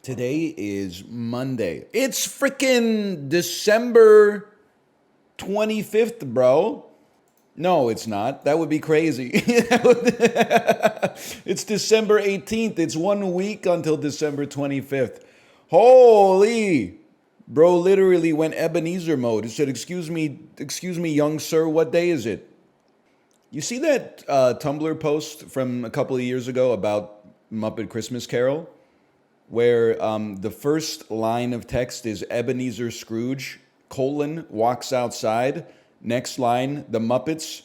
Today is Monday. It's freaking December 25th, bro. No, it's not. That would be crazy. It's December 18th. It's 1 week until December 25th. Holy. Bro literally went Ebenezer mode. He said, excuse me, young sir, what day is it? You see that Tumblr post from a couple of years ago about Muppet Christmas Carol? Where the first line of text is Ebenezer Scrooge, walks outside. Next line, the Muppets.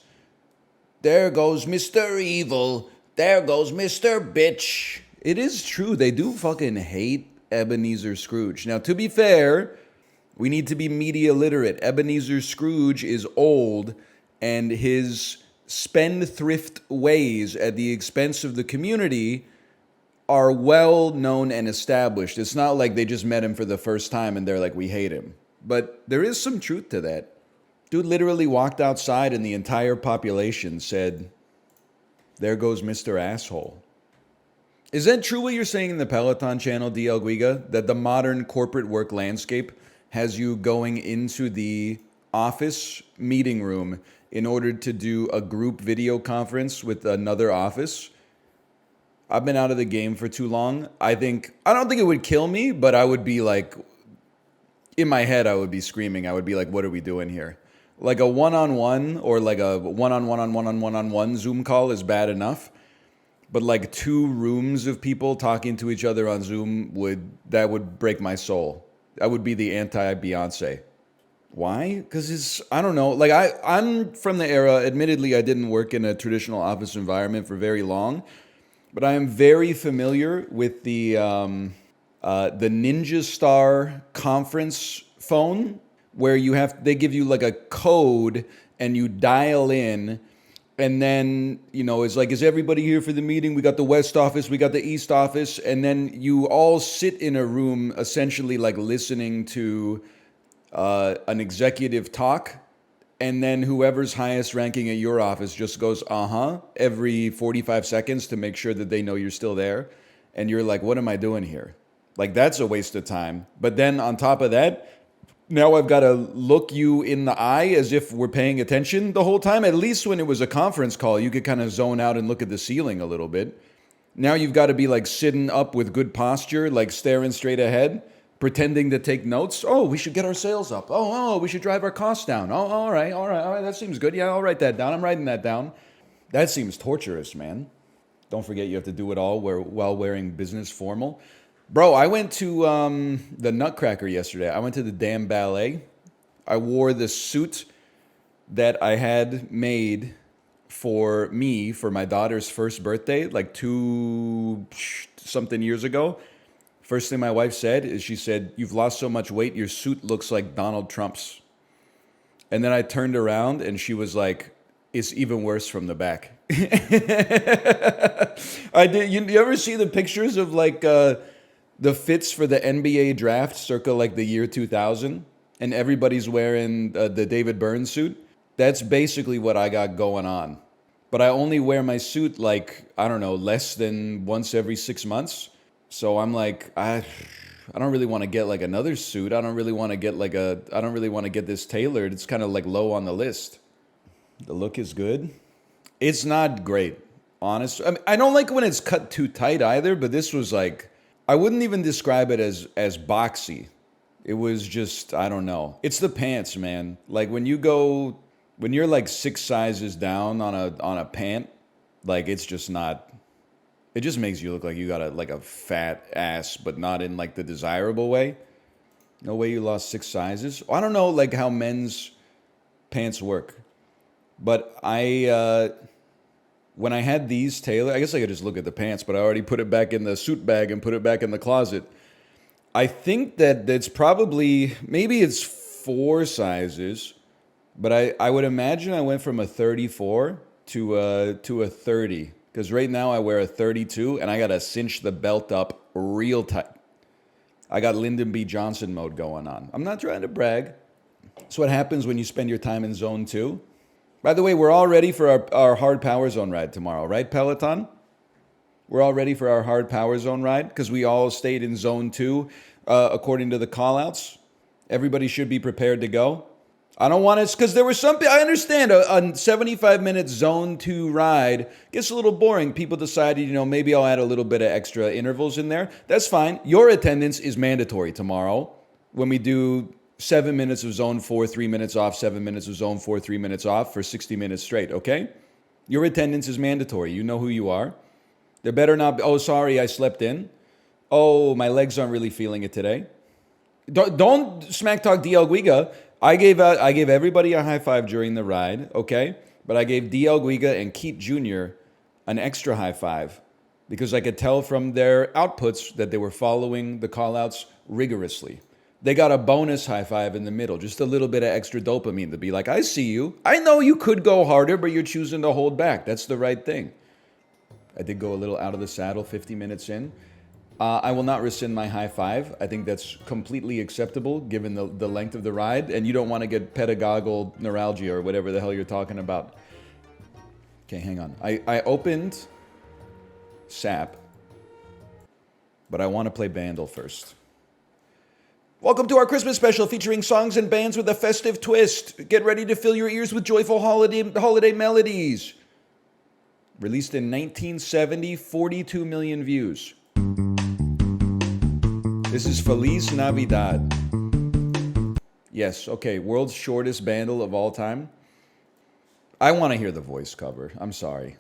There goes Mr. Evil. There goes Mr. Bitch. It is true. They do fucking hate Ebenezer Scrooge. Now, to be fair, we need to be media literate. Ebenezer Scrooge is old, and his spendthrift ways at the expense of the community are well known and established. It's not like they just met him for the first time and they're like, we hate him. But there is some truth to that. Dude literally walked outside and the entire population said, there goes Mr. Asshole. Is that true what you're saying in the Peloton channel, DL Guiga? That the modern corporate work landscape has you going into the office meeting room in order to do a group video conference with another office? I've been out of the game for too long. I don't think it would kill me, but I would be like, in my head, I would be screaming. I would be like, what are we doing here? Like a one-on-one or like a one-on-one Zoom call is bad enough. But like 2 rooms of people talking to each other on Zoom would break my soul. That would be the anti-Beyonce. Why? Because I don't know. Like I'm from the era, admittedly, I didn't work in a traditional office environment for very long. But I am very familiar with the Ninja Star conference phone, where they give you like a code and you dial in, and then it's like, is everybody here for the meeting? We got the West office, we got the East office, and then you all sit in a room, essentially like listening to an executive talk. And then whoever's highest ranking at your office just goes, every 45 seconds to make sure that they know you're still there. And you're like, what am I doing here? Like, that's a waste of time. But then on top of that, now I've got to look you in the eye as if we're paying attention the whole time. At least when it was a conference call, you could kind of zone out and look at the ceiling a little bit. Now you've got to be like sitting up with good posture, like staring straight ahead, pretending to take notes. Oh, we should get our sales up. Oh, we should drive our costs down. Oh, all right. That seems good. Yeah, I'll write that down. I'm writing that down. That seems torturous, man. Don't forget you have to do it all while wearing business formal. Bro, I went to the Nutcracker yesterday. I went to the damn ballet. I wore the suit that I had made for me for my daughter's first birthday, like 2-something years ago. First thing my wife said is she said, you've lost so much weight, your suit looks like Donald Trump's. And then I turned around and she was like, it's even worse from the back. I did. You ever see the pictures of like the fits for the NBA draft circa like the year 2000? And everybody's wearing the David Byrne suit? That's basically what I got going on. But I only wear my suit like, I don't know, less than once every 6 months. So I'm like, I don't really want to get like another suit. I don't really want to get this tailored. It's kind of like low on the list. The look is good. It's not great, honest. I mean, I don't like when it's cut too tight either, but this was like, I wouldn't even describe it as boxy. It was just, I don't know. It's the pants, man. Like when you're like 6 sizes down on a pant, like it's just not. It just makes you look like you got a fat ass, but not in like the desirable way. No way you lost 6 sizes. I don't know like how men's pants work, but when I had these tailored, I guess I could just look at the pants, but I already put it back in the suit bag and put it back in the closet. I think that it's probably, maybe it's 4 sizes, but I would imagine I went from a 34 to a 30. Because right now I wear a 32 and I got to cinch the belt up real tight. I got Lyndon B. Johnson mode going on. I'm not trying to brag. That's what happens when you spend your time in zone 2. By the way, we're all ready for our hard power zone ride tomorrow, right, Peloton? We're all ready for our hard power zone ride because we all stayed in zone 2 according to the callouts. Everybody should be prepared to go. I don't want to, because there were some, I understand a 75-minute zone 2 ride gets a little boring. People decided, maybe I'll add a little bit of extra intervals in there. That's fine. Your attendance is mandatory tomorrow when we do 7 minutes of zone 4, 3 minutes off, 7 minutes of zone 4, 3 minutes off for 60 minutes straight, okay? Your attendance is mandatory. You know who you are. There better not be, oh, sorry, I slept in. Oh, my legs aren't really feeling it today. Don't smack talk DL Guiga. I gave everybody a high five during the ride, okay? But I gave DL Guiga and Keith Jr. an extra high five because I could tell from their outputs that they were following the callouts rigorously. They got a bonus high five in the middle, just a little bit of extra dopamine to be like, I see you. I know you could go harder, but you're choosing to hold back. That's the right thing. I did go a little out of the saddle 50 minutes in. I will not rescind my high five. I think that's completely acceptable given the length of the ride. And you don't want to get pedagogal neuralgia or whatever the hell you're talking about. Okay, hang on. I opened SAP, but I want to play Bandle first. Welcome to our Christmas special featuring songs and bands with a festive twist. Get ready to fill your ears with joyful holiday melodies. Released in 1970, 42 million views. This is Feliz Navidad. Yes, okay, world's shortest Bandle of all time. I want to hear the voice cover. I'm sorry.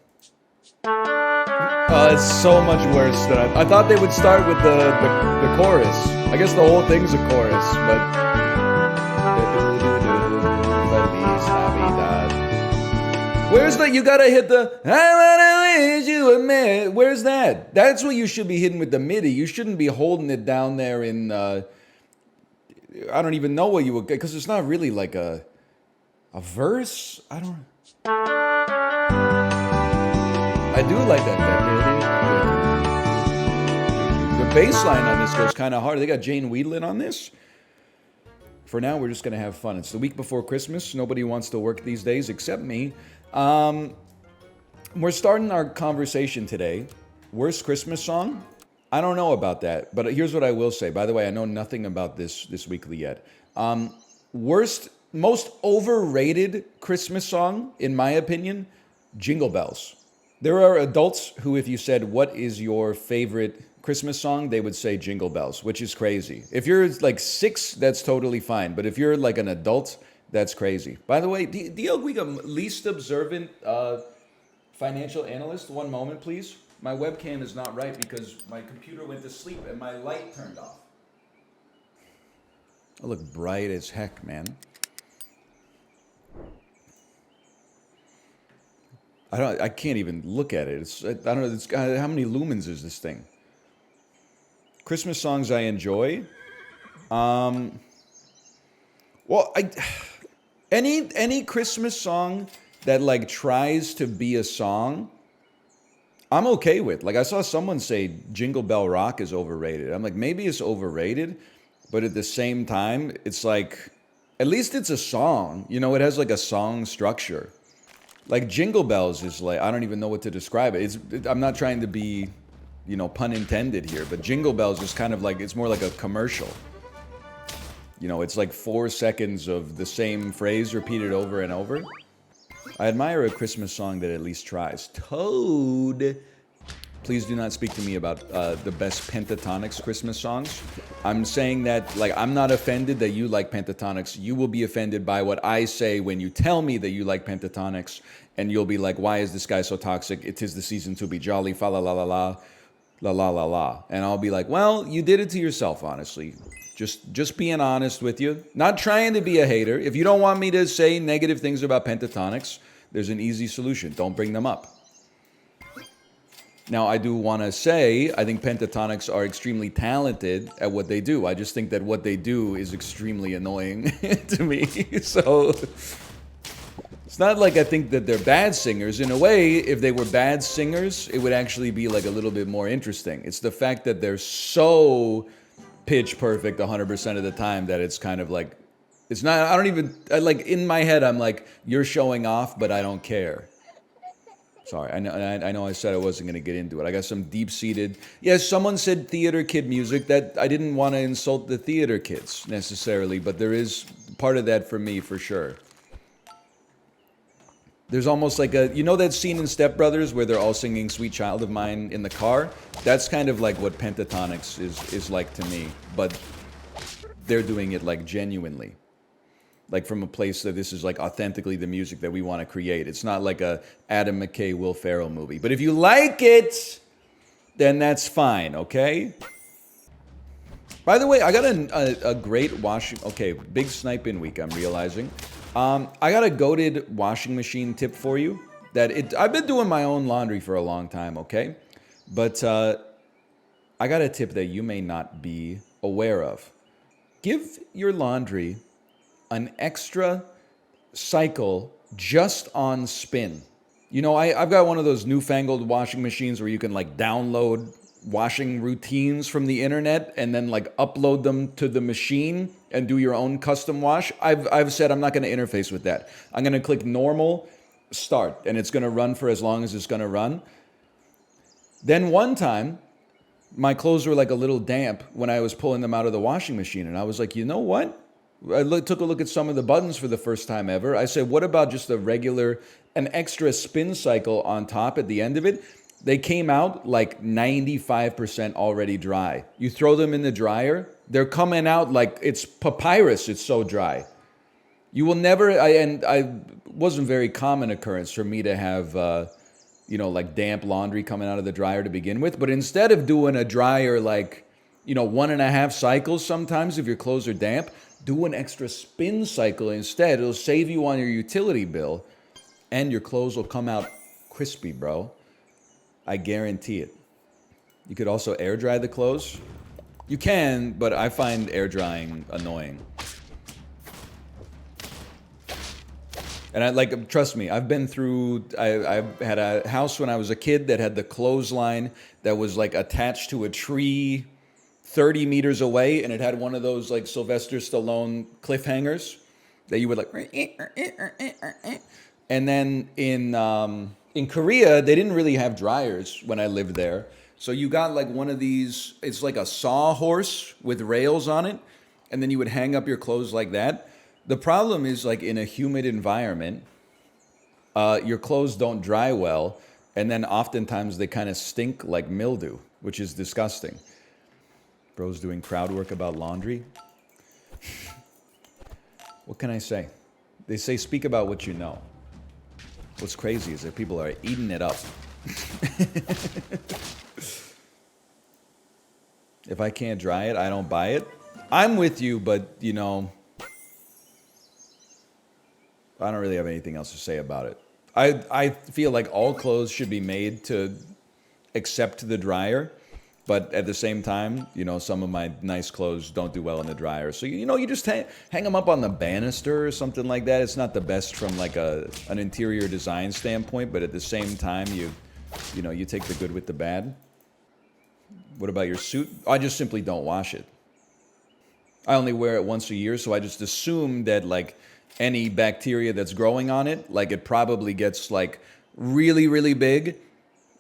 It's so much worse than I thought they would start with the chorus. I guess the whole thing's a chorus, but... Feliz Navidad. Where's the, you gotta hit the, I wanna wish you a merry, where's that? That's what you should be hitting with the MIDI. You shouldn't be holding it down there in, I don't even know what you would, because it's not really like a verse. I do like that. The bass line on this goes kind of hard. They got Jane Wheedlin on this. For now, we're just going to have fun. It's the week before Christmas. Nobody wants to work these days except me. We're starting our conversation today. Worst Christmas song? I don't know about that, but here's what I will say. By the way, I know nothing about this weekly yet. Most overrated Christmas song, in my opinion, Jingle Bells. There are adults who, if you said, what is your favorite Christmas song, they would say Jingle Bells, which is crazy. If you're like 6, that's totally fine. But if you're like an adult, that's crazy. By the way, DL Guiga, least observant financial analyst, one moment, please. My webcam is not right because my computer went to sleep and my light turned off. I look bright as heck, man. I can't even look at it. I don't know. How many lumens is this thing? Christmas songs I enjoy. Any Christmas song that like tries to be a song, I'm okay with. Like I saw someone say Jingle Bell Rock is overrated. I'm like, maybe it's overrated, but at the same time, it's like, at least it's a song. You know, it has like a song structure. Like Jingle Bells is like, I don't even know what to describe it. I'm not trying to be, pun intended here, but Jingle Bells is kind of like, it's more like a commercial. It's like 4 seconds of the same phrase repeated over and over. I admire a Christmas song that at least tries. Toad. Please do not speak to me about the best Pentatonix Christmas songs. I'm saying that, like, I'm not offended that you like Pentatonix. You will be offended by what I say when you tell me that you like Pentatonix, and you'll be like, why is this guy so toxic? It is the season to be jolly, fa la la la la, la la la la. And I'll be like, well, you did it to yourself, honestly. Just being honest with you. Not trying to be a hater. If you don't want me to say negative things about Pentatonix, there's an easy solution. Don't bring them up. Now, I do want to say, I think Pentatonix are extremely talented at what they do. I just think that what they do is extremely annoying to me. So, it's not like I think that they're bad singers. In a way, if they were bad singers, it would actually be like a little bit more interesting. It's the fact that they're so pitch perfect 100% of the time that it's kind of like, it's not, I don't even, like in my head, I'm like, you're showing off, but I don't care. Sorry, I know I said I wasn't going to get into it. I got some deep-seated... Yes, someone said theater kid music. That I didn't want to insult the theater kids, necessarily, but there is part of that for me, for sure. There's almost like a... You know that scene in Step Brothers where they're all singing Sweet Child of Mine in the car? That's kind of like what pentatonics is like to me, but they're doing it, like, genuinely. Like from a place that this is like authentically the music that we want to create. It's not like a Adam McKay, Will Ferrell movie. But if you like it, then that's fine, okay? By the way, I got a great washing... Okay, big sniping week, I'm realizing. I got a goated washing machine tip for you. I've been doing my own laundry for a long time, okay? But I got a tip that you may not be aware of. Give your laundry an extra cycle just on spin. You know, I've got one of those newfangled washing machines where you can like download washing routines from the internet and then like upload them to the machine and do your own custom wash. I've said I'm not going to interface with that. I'm going to click normal, start, and it's going to run for as long as it's going to run. Then one time, my clothes were like a little damp when I was pulling them out of the washing machine, and I was like, you know what? I took a look at some of the buttons for the first time ever. I said, what about just an extra spin cycle on top at the end of it? They came out like 95% already dry. You throw them in the dryer, they're coming out like it's papyrus, it's so dry. You will never, I wasn't very common occurrence for me to have, like damp laundry coming out of the dryer to begin with. But instead of doing a dryer like, 1.5 cycles sometimes if your clothes are damp, do an extra spin cycle instead. It'll save you on your utility bill, and your clothes will come out crispy, bro. I guarantee it. You could also air dry the clothes. You can, but I find air drying annoying. And trust me, I've been through, I had a house when I was a kid that had the clothesline that was like attached to a tree 30 meters away, and it had one of those like Sylvester Stallone cliffhangers that you would like. And then in Korea, they didn't really have dryers when I lived there. So you got like one of these, it's like a sawhorse with rails on it, and then you would hang up your clothes like that. The problem is like in a humid environment, your clothes don't dry well, and then oftentimes they kind of stink like mildew, which is disgusting. Bro's doing crowd work about laundry. What can I say? They say speak about what you know. What's crazy is that people are eating it up. If I can't dry it, I don't buy it. I'm with you, but I don't really have anything else to say about it. I feel like all clothes should be made to accept the dryer. But at the same time, some of my nice clothes don't do well in the dryer. So, you just hang them up on the banister or something like that. It's not the best from like an interior design standpoint, but at the same time, you take the good with the bad. What about your suit? I just simply don't wash it. I only wear it once a year, so I just assume that like any bacteria that's growing on it, like it probably gets like really, really big.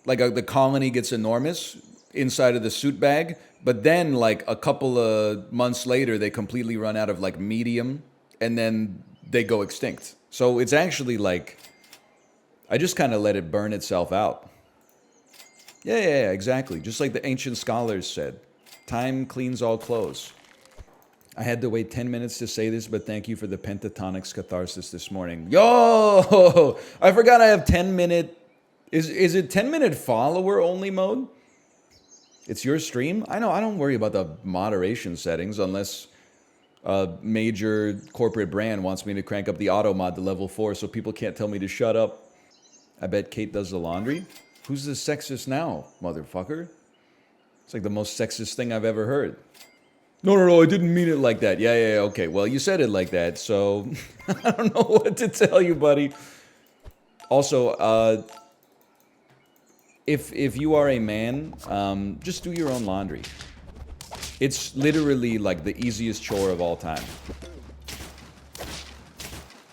Like the colony gets enormous inside of the suit bag, but then like a couple of months later they completely run out of like medium, and then they go extinct. So it's actually like I just kind of let it burn itself out. Yeah, exactly. Just like the ancient scholars said, time cleans all clothes. I had to wait 10 minutes to say this, but thank you for the pentatonics catharsis this morning. Yo, I forgot I have 10-minute. Is it 10-minute follower only mode? It's your stream? I know, I don't worry about the moderation settings unless a major corporate brand wants me to crank up the auto mod to level 4 so people can't tell me to shut up. I bet Kate does the laundry. Who's the sexist now, motherfucker? It's like the most sexist thing I've ever heard. No, I didn't mean it like that. Yeah, okay. Well, you said it like that, so I don't know what to tell you, buddy. Also, if you are a man, just do your own laundry. It's literally like the easiest chore of all time.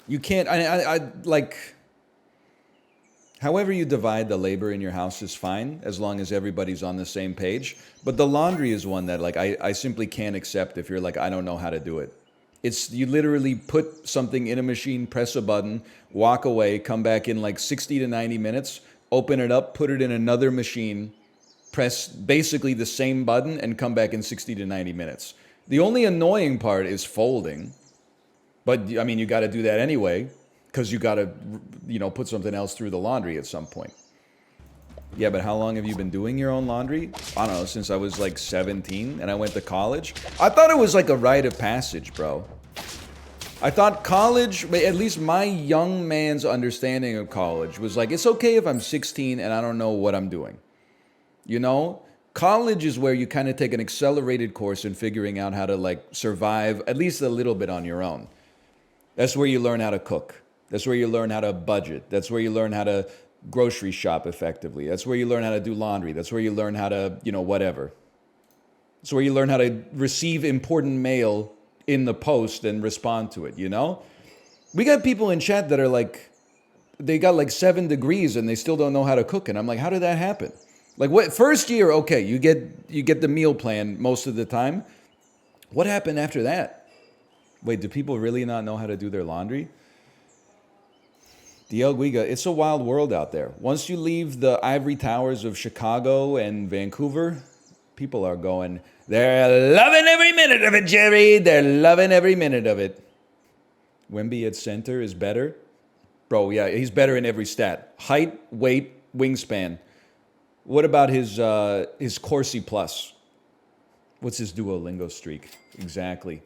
You can't, I like, However you divide the labor in your house is fine, as long as everybody's on the same page. But the laundry is one that, like, I simply can't accept if you're like, I don't know how to do it. It's, you literally put something in a machine, press a button, walk away, come back in like 60 to 90 minutes, open it up, put it in another machine, press basically the same button, and come back in 60 to 90 minutes. The only annoying part is folding. But, I mean, you got to do that anyway, because you got to, you know, put something else through the laundry at some point. Yeah, but how long have you been doing your own laundry? I don't know, since I was like 17 and I went to college. I thought it was like a rite of passage, bro. I thought college, at least my young man's understanding of college was like, it's okay if I'm 16 and I don't know what I'm doing. You know? College is where you kind of take an accelerated course in figuring out how to like survive at least a little bit on your own. That's where you learn how to cook. That's where you learn how to budget. That's where you learn how to grocery shop effectively. That's where you learn how to do laundry. That's where you learn how to, you know, whatever. That's where you learn how to receive important mail in the post and respond to it, you know? We got people in chat that are like, they got like 7 degrees and they still don't know how to cook. And I'm like, how did that happen? Like, what, first year, okay, you get the meal plan most of the time. What happened after that? Wait, do people really not know how to do their laundry? DL Guiga, it's a wild world out there. Once you leave the ivory towers of Chicago and Vancouver, people are going, they're loving every minute of it, Jerry. They're loving every minute of it. Wemby at center is better. Bro, yeah, he's better in every stat. Height, weight, wingspan. What about his Corsi Plus? What's his Duolingo streak? Exactly.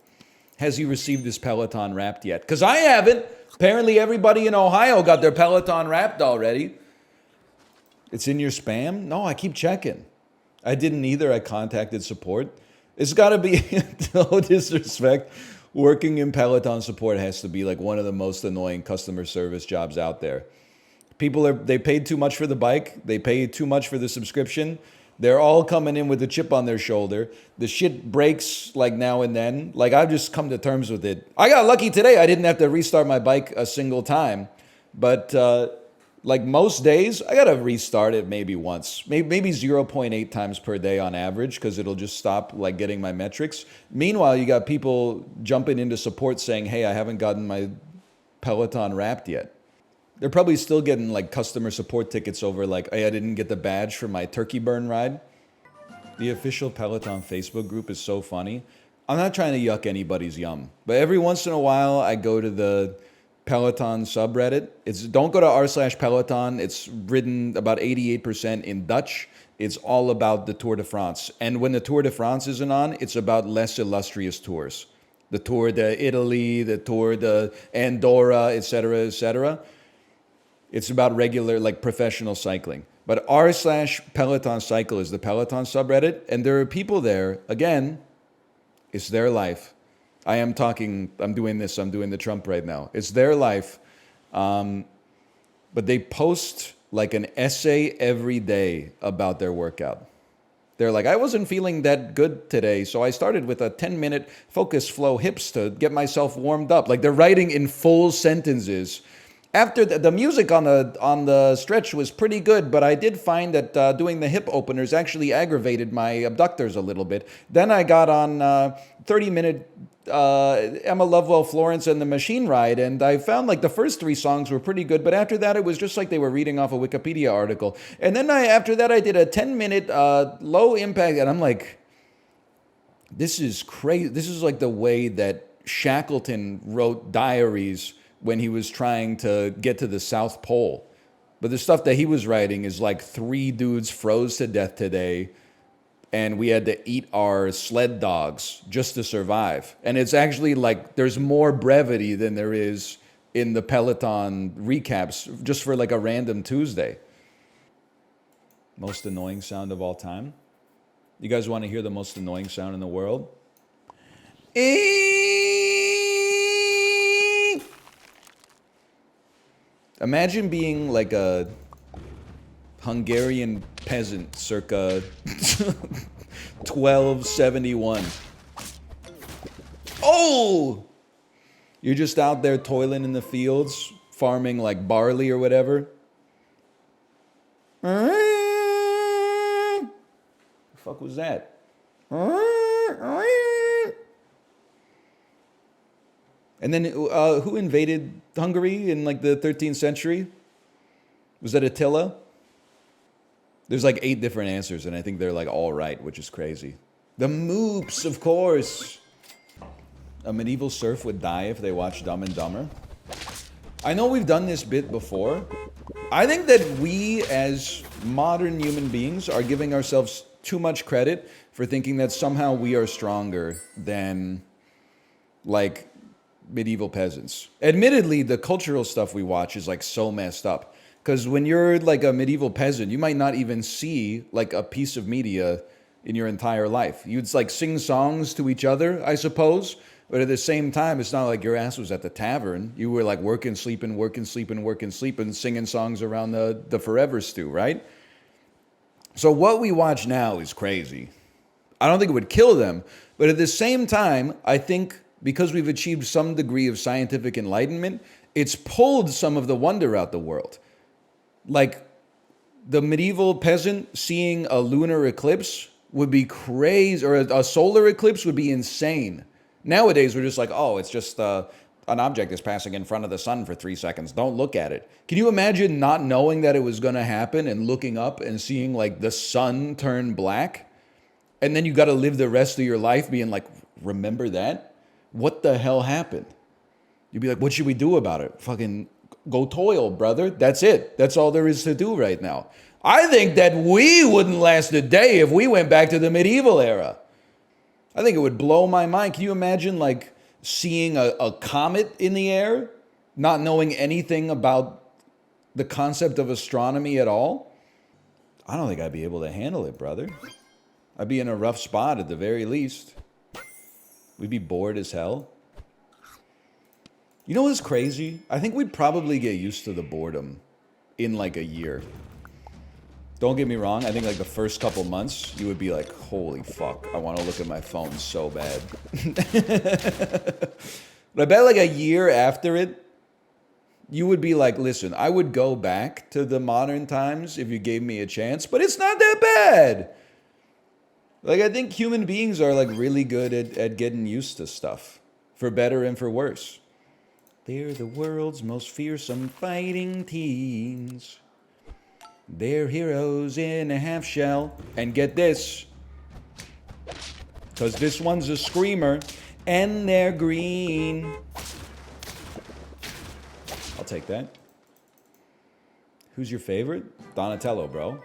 Has he received his Peloton Wrapped yet? Because I haven't. Apparently everybody in Ohio got their Peloton Wrapped already. It's in your spam? No, I keep checking. I didn't either. I contacted support. It's got to be, no disrespect, working in Peloton support has to be like one of the most annoying customer service jobs out there. They paid too much for the bike. They paid too much for the subscription. They're all coming in with a chip on their shoulder. The shit breaks like now and then. Like, I've just come to terms with it. I got lucky today. I didn't have to restart my bike a single time. But like most days, I got to restart it maybe once. Maybe 0.8 times per day on average, because it'll just stop like getting my metrics. Meanwhile, you got people jumping into support saying, hey, I haven't gotten my Peloton Wrapped yet. They're probably still getting like customer support tickets over like, hey, I didn't get the badge for my turkey burn ride. The official Peloton Facebook group is so funny. I'm not trying to yuck anybody's yum, but every once in a while I go to the Peloton subreddit. Don't go to r/Peloton. It's written about 88% in Dutch. It's all about the Tour de France. And when the Tour de France isn't on, it's about less illustrious tours. The Tour de Italy, the Tour de Andorra, etc., etc. It's about regular, like professional cycling. But r/Peloton Cycle is the Peloton subreddit. And there are people there, again, it's their life. I'm doing the Trump right now. It's their life. But they post like an essay every day about their workout. They're like, I wasn't feeling that good today, so I started with a 10-minute focus flow hips to get myself warmed up. Like, they're writing in full sentences. After the music on the stretch was pretty good, but I did find that doing the hip openers actually aggravated my abductors a little bit. Then I got on 30-minute Emma Lovewell Florence and the Machine Ride, and I found like the first 3 songs were pretty good, but after that it was just like they were reading off a Wikipedia article. And then after that I did a 10-minute low impact, and I'm like, this is crazy. This is like the way that Shackleton wrote diaries when he was trying to get to the South Pole. But the stuff that he was writing is like 3 dudes froze to death today, and we had to eat our sled dogs just to survive. And it's actually like there's more brevity than there is in the Peloton recaps just for like a random Tuesday. Most annoying sound of all time? You guys want to hear the most annoying sound in the world? Imagine being like a Hungarian peasant circa 1271. Oh! You're just out there toiling in the fields, farming like barley or whatever. The fuck was that? And then who invaded Hungary in like the 13th century? Was that Attila? There's like 8 different answers, and I think they're like all right, which is crazy. The Moops, of course. A medieval serf would die if they watched Dumb and Dumber. I know we've done this bit before. I think that we as modern human beings are giving ourselves too much credit for thinking that somehow we are stronger than like medieval peasants. Admittedly, the cultural stuff we watch is like so messed up. Because when you're like a medieval peasant, you might not even see like a piece of media in your entire life. You'd like sing songs to each other, I suppose. But at the same time, it's not like your ass was at the tavern. You were like working, sleeping, singing songs around the Forever Stew, right? So what we watch now is crazy. I don't think it would kill them. But at the same time, I think because we've achieved some degree of scientific enlightenment, it's pulled some of the wonder out the world. Like the medieval peasant seeing a lunar eclipse would be crazy, or a solar eclipse would be insane. Nowadays, we're just like, oh, it's just an object is passing in front of the sun for 3 seconds. Don't look at it. Can you imagine not knowing that it was going to happen and looking up and seeing like the sun turn black? And then you got to live the rest of your life being like, remember that? What the hell happened? You'd be like, what should we do about it? Fucking go toil, brother. That's it. That's all there is to do right now. I think that we wouldn't last a day if we went back to the medieval era. I think it would blow my mind. Can you imagine like seeing a comet in the air, not knowing anything about the concept of astronomy at all? I don't think I'd be able to handle it, brother. I'd be in a rough spot at the very least. We'd be bored as hell. You know what's crazy? I think we'd probably get used to the boredom in like a year. Don't get me wrong, I think like the first couple months, you would be like, holy fuck, I want to look at my phone so bad. But I bet like a year after it, you would be like, listen, I would go back to the modern times if you gave me a chance, but it's not that bad. Like, I think human beings are like really good at getting used to stuff, for better and for worse. They're the world's most fearsome fighting teens. They're heroes in a half shell. And get this, because this one's a screamer, and they're green. I'll take that. Who's your favorite? Donatello, bro.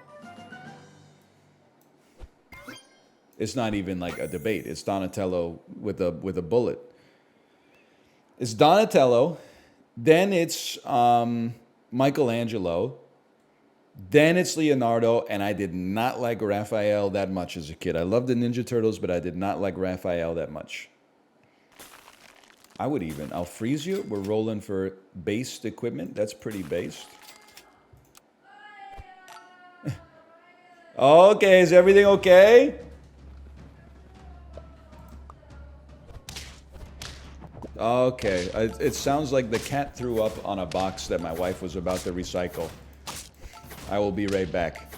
It's not even like a debate. It's Donatello with a bullet. It's Donatello, then it's Michelangelo, then it's Leonardo, and I did not like Raphael that much as a kid. I loved the Ninja Turtles, but I did not like Raphael that much. I'll freeze you. We're rolling for based equipment. That's pretty based. Okay, is everything okay? Okay, it sounds like the cat threw up on a box that my wife was about to recycle. I will be right back.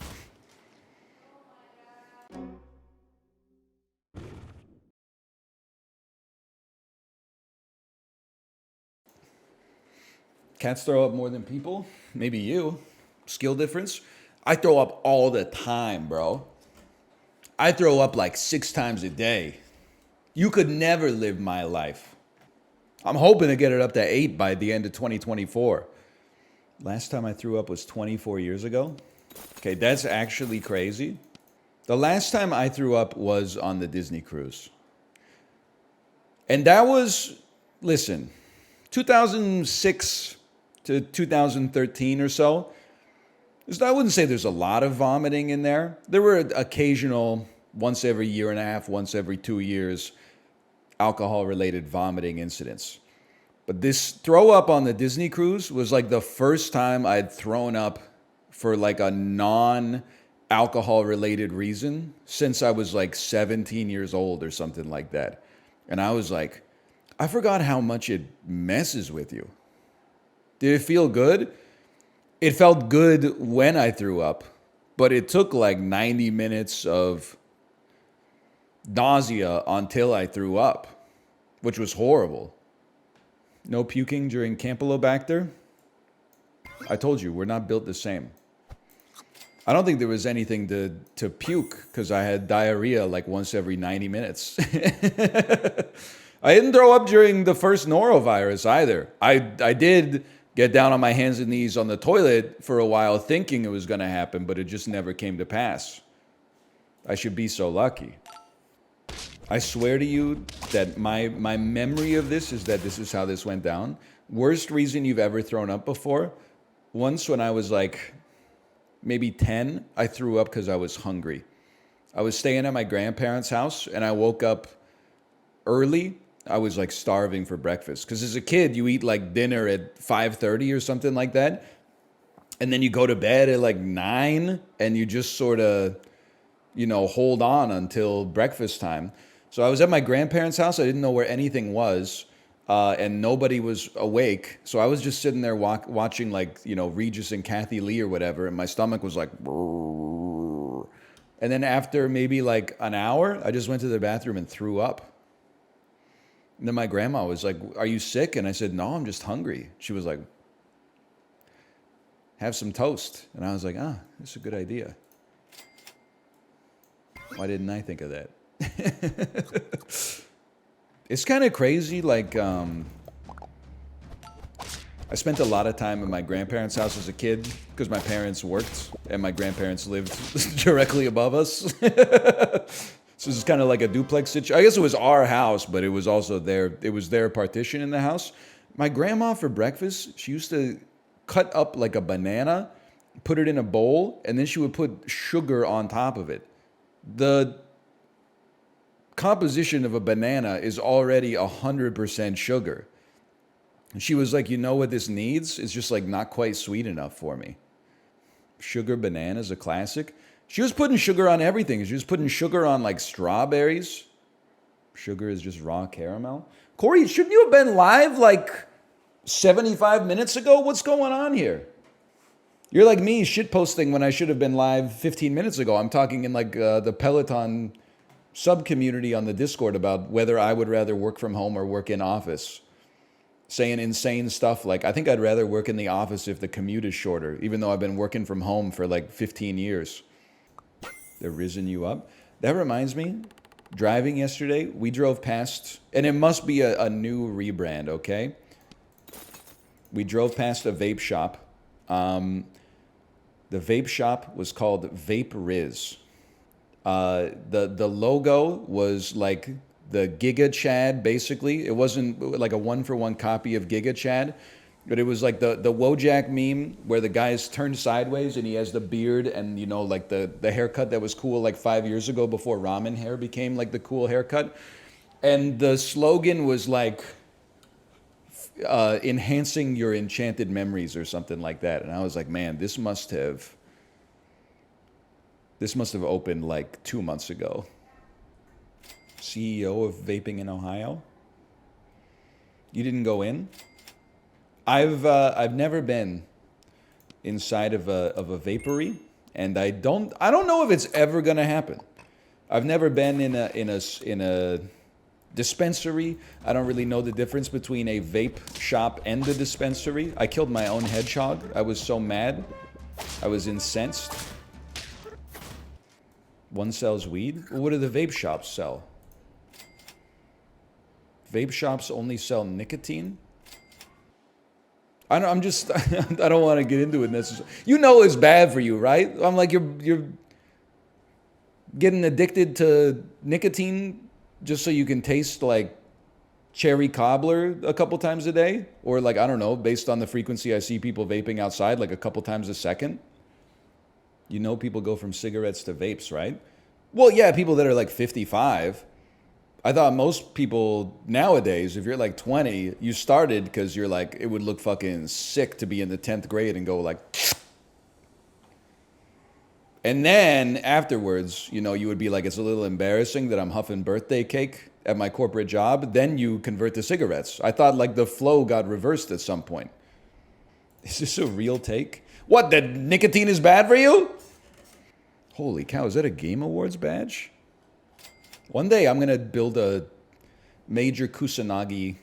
Cats throw up more than people? Maybe you. Skill difference? I throw up all the time, bro. I throw up like 6 times a day. You could never live my life. I'm hoping to get it up to 8 by the end of 2024. Last time I threw up was 24 years ago. Okay, that's actually crazy. The last time I threw up was on the Disney cruise. And that was, listen, 2006 to 2013 or so. I wouldn't say there's a lot of vomiting in there. There were occasional, once every year and a half, once every 2 years, alcohol-related vomiting incidents. But this throw up on the Disney cruise was like the first time I'd thrown up for like a non-alcohol-related reason since I was like 17 years old or something like that. And I was like, I forgot how much it messes with you. Did it feel good? It felt good when I threw up. But it took like 90 minutes of nausea until I threw up, which was horrible. No puking during Campylobacter? I told you, we're not built the same. I don't think there was anything to puke because I had diarrhea like once every 90 minutes. I didn't throw up during the first norovirus either. I did get down on my hands and knees on the toilet for a while thinking it was going to happen, but it just never came to pass. I should be so lucky. I swear to you that my memory of this is that this is how this went down. Worst reason you've ever thrown up before? Once when I was like maybe 10, I threw up because I was hungry. I was staying at my grandparents' house and I woke up early. I was like starving for breakfast because as a kid you eat like dinner at 5:30 or something like that, and then you go to bed at like 9 and you just sort of, you know, hold on until breakfast time. So I was at my grandparents' house. I didn't know where anything was, and nobody was awake. So I was just sitting there watching like, you know, Regis and Kathy Lee or whatever, and my stomach was like brrr. And then after maybe like an hour I just went to the bathroom and threw up. And then my grandma was like, "Are you sick?" And I said, "No, I'm just hungry." She was like, "Have some toast." And I was like, "Ah, that's a good idea. Why didn't I think of that?" It's kind of crazy. Like, I spent a lot of time at my grandparents' house as a kid because my parents worked and my grandparents lived directly above us. So this is kind of like a duplex situation. I guess it was our house, but it was also their partition in the house. My grandma for breakfast, she used to cut up like a banana, put it in a bowl, and then she would put sugar on top of it. The composition of a banana is already 100% sugar. And she was like, "You know what this needs? It's just like not quite sweet enough for me." Sugar banana is a classic. She was putting sugar on everything. She was putting sugar on like strawberries. Sugar is just raw caramel. Corey, shouldn't you have been live like 75 minutes ago? What's going on here? You're like me shitposting when I should have been live 15 minutes ago. I'm talking in like the Peloton sub-community on the Discord about whether I would rather work from home or work in office. Saying insane stuff like, I think I'd rather work in the office if the commute is shorter, even though I've been working from home for like 15 years. They're risen you up. That reminds me, driving yesterday, we drove past, and it must be a new rebrand, okay? We drove past a vape shop. The vape shop was called Vape Riz. The logo was like the Giga Chad, basically. It wasn't like a one-for-one copy of Giga Chad, but it was like the Wojak meme where the guy's turned sideways and he has the beard and, you know, like the haircut that was cool like 5 years ago before ramen hair became like the cool haircut. And the slogan was like, enhancing your enchanted memories or something like that. And I was like, man, this must have opened like 2 months ago. CEO of vaping in Ohio. You didn't go in? I've never been inside of a vapery, and I don't know if it's ever gonna happen. I've never been in a dispensary. I don't really know the difference between a vape shop and a dispensary. I killed my own hedgehog. I was so mad. I was incensed. One sells weed? Well, what do the vape shops sell? Vape shops only sell nicotine? I don't want to get into it necessarily. You know it's bad for you, right? I'm like, you're getting addicted to nicotine just so you can taste like cherry cobbler a couple times a day? Or like, I don't know, based on the frequency I see people vaping outside like a couple times a second? You know people go from cigarettes to vapes, right? Well, yeah, people that are like 55. I thought most people nowadays, if you're like 20, you started because you're like, it would look fucking sick to be in the 10th grade and go like... And then afterwards, you know, you would be like, it's a little embarrassing that I'm huffing birthday cake at my corporate job. Then you convert to cigarettes. I thought like the flow got reversed at some point. Is this a real take? What, that nicotine is bad for you? Holy cow, is that a Game Awards badge? One day I'm going to build a major Kusanagi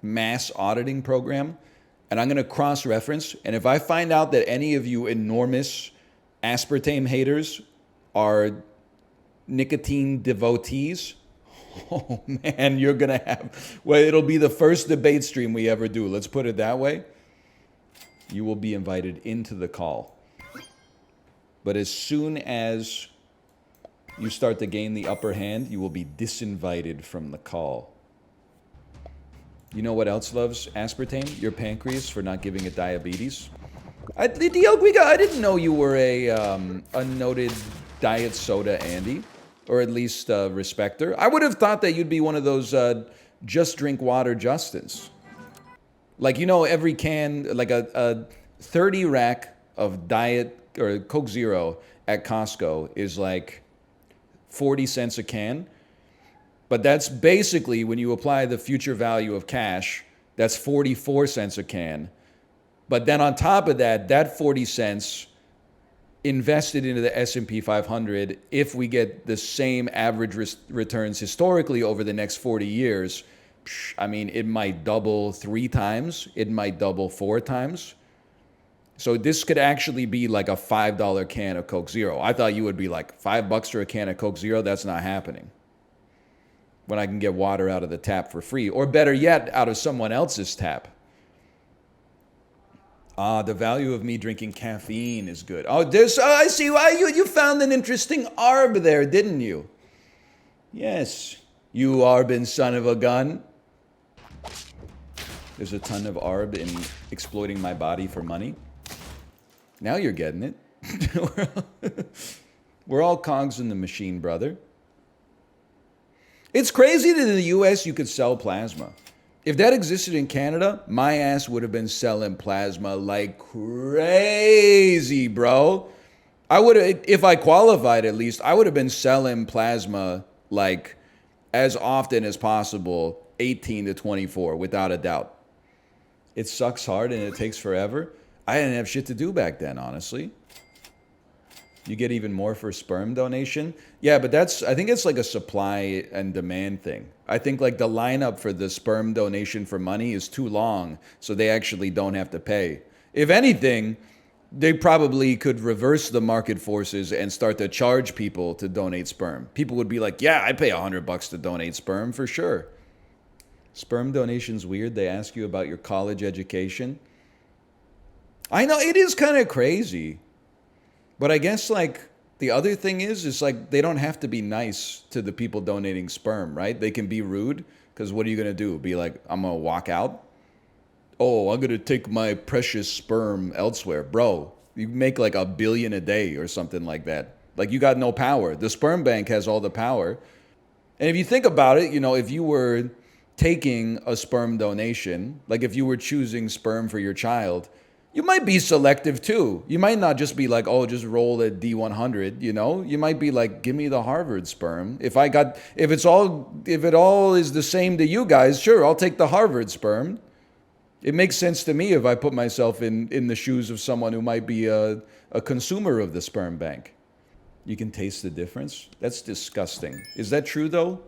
mass auditing program, and I'm going to cross-reference, and if I find out that any of you enormous aspartame haters are nicotine devotees, oh man, you're going to have, well, it'll be the first debate stream we ever do. Let's put it that way. You will be invited into the call. But as soon as you start to gain the upper hand, you will be disinvited from the call. You know what else loves aspartame? Your pancreas, for not giving it diabetes. I didn't know you were a noted diet soda Andy, or at least respecter. I would have thought that you'd be one of those just drink water Justins. Like, you know, every can, like a 30 rack of diet or Coke Zero at Costco is like 40 cents a can. But that's basically, when you apply the future value of cash, that's 44 cents a can. But then on top of that, that 40 cents invested into the S&P 500, if we get the same average returns historically over the next 40 years, I mean, it might double 3 times. It might double 4 times. So this could actually be like a $5 can of Coke Zero. I thought you would be like, $5 for a can of Coke Zero? That's not happening. When I can get water out of the tap for free, or better yet, out of someone else's tap. The value of me drinking caffeine is good. Oh, I see why you found an interesting arb there, didn't you? Yes, you arbin son of a gun. There's a ton of arb in exploiting my body for money. Now you're getting it. We're all cogs in the machine, brother. It's crazy that in the US you could sell plasma. If that existed in Canada, my ass would have been selling plasma like crazy, bro. I would have, if I qualified at least, I would have been selling plasma like as often as possible, 18 to 24, without a doubt. It sucks hard and it takes forever. I didn't have shit to do back then, honestly. You get even more for sperm donation. Yeah, but I think it's like a supply and demand thing. I think like the lineup for the sperm donation for money is too long, so they actually don't have to pay. If anything, they probably could reverse the market forces and start to charge people to donate sperm. People would be like, yeah, I pay $100 to donate sperm for sure. Sperm donation's weird. They ask you about your college education. I know, it is kind of crazy. But I guess like the other thing is like they don't have to be nice to the people donating sperm, right? They can be rude, because what are you going to do? Be like, I'm going to walk out? Oh, I'm going to take my precious sperm elsewhere. Bro, you make like $1 billion a day or something like that. Like you got no power. The sperm bank has all the power. And if you think about it, you know, if you were taking a sperm donation, like if you were choosing sperm for your child, you might be selective too. You might not just be like, oh, just roll at D100, you know? You might be like, give me the Harvard sperm. If it all is the same to you guys, sure, I'll take the Harvard sperm. It makes sense to me if I put myself in the shoes of someone who might be a consumer of the sperm bank. You can taste the difference? That's disgusting. Is that true though?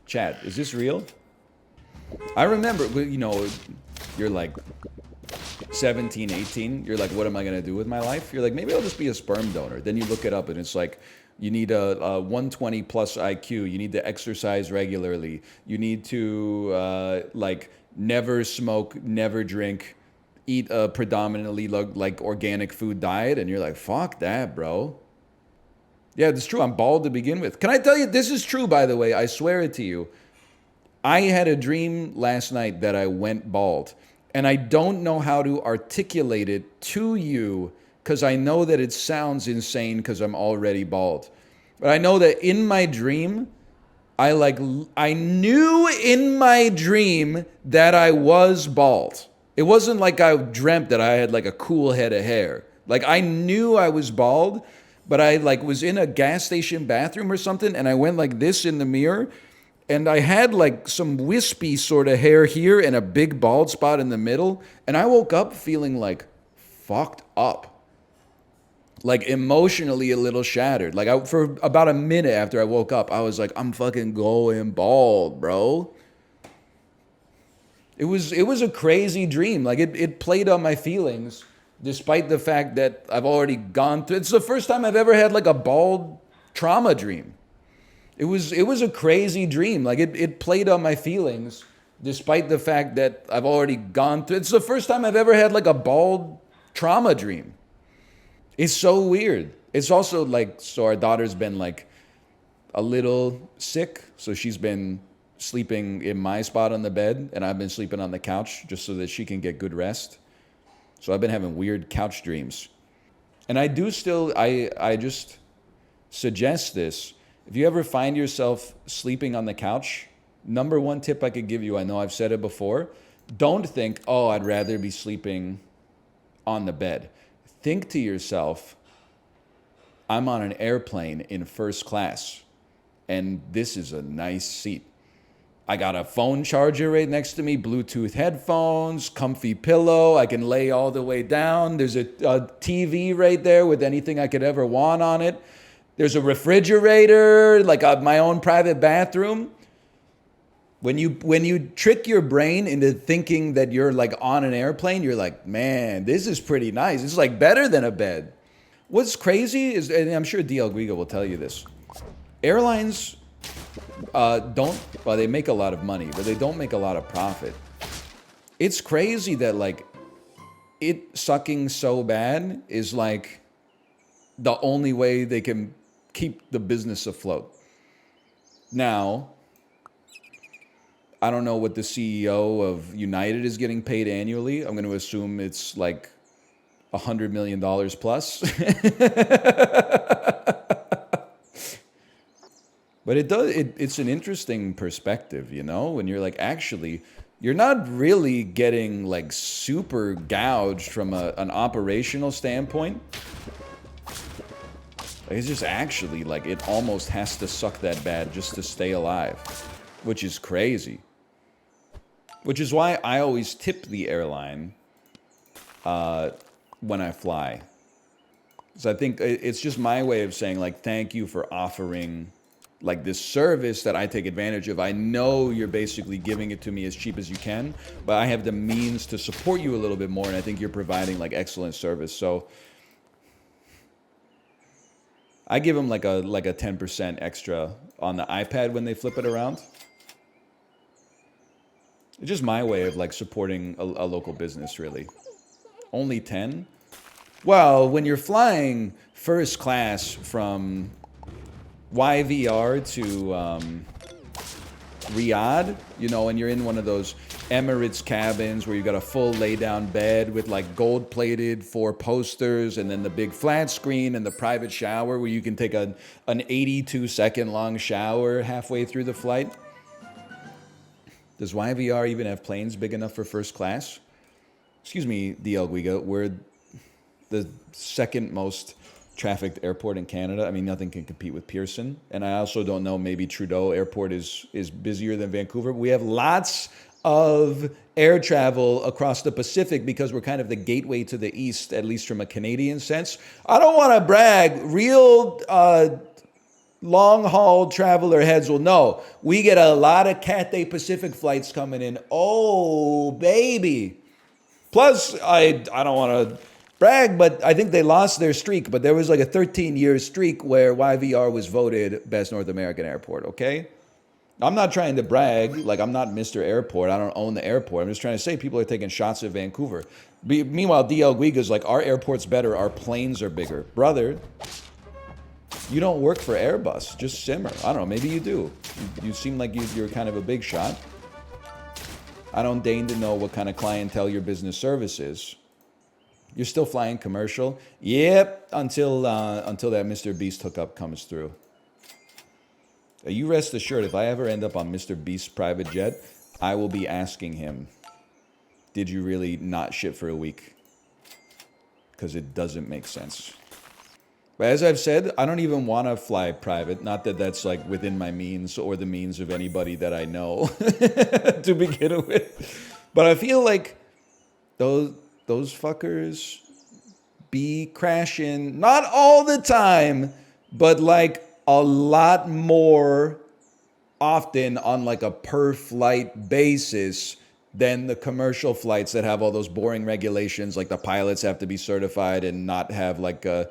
Chat, is this real? I remember, you know, you're like 17, 18, you're like, what am I going to do with my life? You're like, maybe I'll just be a sperm donor. Then you look it up and it's like, you need a 120 plus IQ. You need to exercise regularly. You need to like never smoke, never drink, eat a predominantly like organic food diet. And you're like, fuck that, bro. Yeah, it's true. I'm bald to begin with. Can I tell you, this is true, by the way. I swear it to you. I had a dream last night that I went bald. And I don't know how to articulate it to you because I know that it sounds insane because I'm already bald. But I know that in my dream, I knew in my dream that I was bald. It wasn't like I dreamt that I had like a cool head of hair. Like I knew I was bald, but I like was in a gas station bathroom or something and I went like this in the mirror. And I had like some wispy sort of hair here and a big bald spot in the middle. And I woke up feeling like fucked up. like emotionally a little shattered. Like for about a minute after I woke up, I was like, I'm fucking going bald, bro. It was a crazy dream. Like it played on my feelings, despite the fact that I've already gone through. It's the first time I've ever had like a bald trauma dream. It was a crazy dream. Like it played on my feelings, despite the fact that I've already gone through. It's the first time I've ever had like a bald trauma dream. It's so weird. It's also like, so our daughter's been like a little sick, so she's been sleeping in my spot on the bed, and I've been sleeping on the couch just so that she can get good rest. So I've been having weird couch dreams. And I do still, I just suggest this. If you ever find yourself sleeping on the couch, number one tip I could give you, I know I've said it before, don't think, oh, I'd rather be sleeping on the bed. Think to yourself, I'm on an airplane in first class, and this is a nice seat. I got a phone charger right next to me, Bluetooth headphones, comfy pillow. I can lay all the way down. There's a TV right there with anything I could ever want on it. There's a refrigerator, like my own private bathroom. When you trick your brain into thinking that you're like on an airplane, you're like, man, this is pretty nice. It's like better than a bed. What's crazy is, and I'm sure DL Guigo will tell you this, airlines they make a lot of money, but they don't make a lot of profit. It's crazy that like it sucking so bad is like the only way they can keep the business afloat. Now, I don't know what the CEO of United is getting paid annually. I'm going to assume it's like $100 million plus. But it's an interesting perspective, you know, when you're like, actually, you're not really getting like super gouged from an operational standpoint. Like, it's just actually like it almost has to suck that bad just to stay alive, which is crazy. Which is why I always tip the airline when I fly. So I think it's just my way of saying like, thank you for offering like this service that I take advantage of. I know you're basically giving it to me as cheap as you can, but I have the means to support you a little bit more, and I think you're providing like excellent service. So I give them like a 10% extra on the iPad when they flip it around. It's just my way of like supporting a local business, really. Only 10? Well, when you're flying first class from YVR to Riyadh, you know, and you're in one of those Emirates cabins where you got a full lay-down bed with like gold-plated 4 posters, and then the big flat screen and the private shower where you can take an 82-second long shower halfway through the flight. Does YVR even have planes big enough for first class? Excuse me, DL Guiga, we're the second most trafficked airport in Canada. I mean, nothing can compete with Pearson. And I also don't know, maybe Trudeau Airport is busier than Vancouver. We have lots of air travel across the Pacific because we're kind of the gateway to the east, at least from a Canadian sense. I don't want to brag. Real long-haul traveler heads will know. We get a lot of Cathay Pacific flights coming in. Oh, baby. Plus, I don't want to brag, but I think they lost their streak. But there was like a 13-year streak where YVR was voted best North American airport, okay? I'm not trying to brag. Like, I'm not Mr. Airport. I don't own the airport. I'm just trying to say people are taking shots at Vancouver. Meanwhile, DL Guiga's like, our airport's better. Our planes are bigger. Brother, you don't work for Airbus. Just simmer. I don't know. Maybe you do. You seem like you're kind of a big shot. I don't deign to know what kind of clientele your business service is. You're still flying commercial? Yep, until that Mr. Beast hookup comes through. You rest assured, if I ever end up on Mr. Beast's private jet, I will be asking him, did you really not shit for a week? Because it doesn't make sense. But as I've said, I don't even want to fly private. Not that that's like within my means or the means of anybody that I know to begin with. But I feel like those fuckers be crashing, not all the time, but like a lot more often on like a per flight basis than the commercial flights that have all those boring regulations, like the pilots have to be certified and not have like a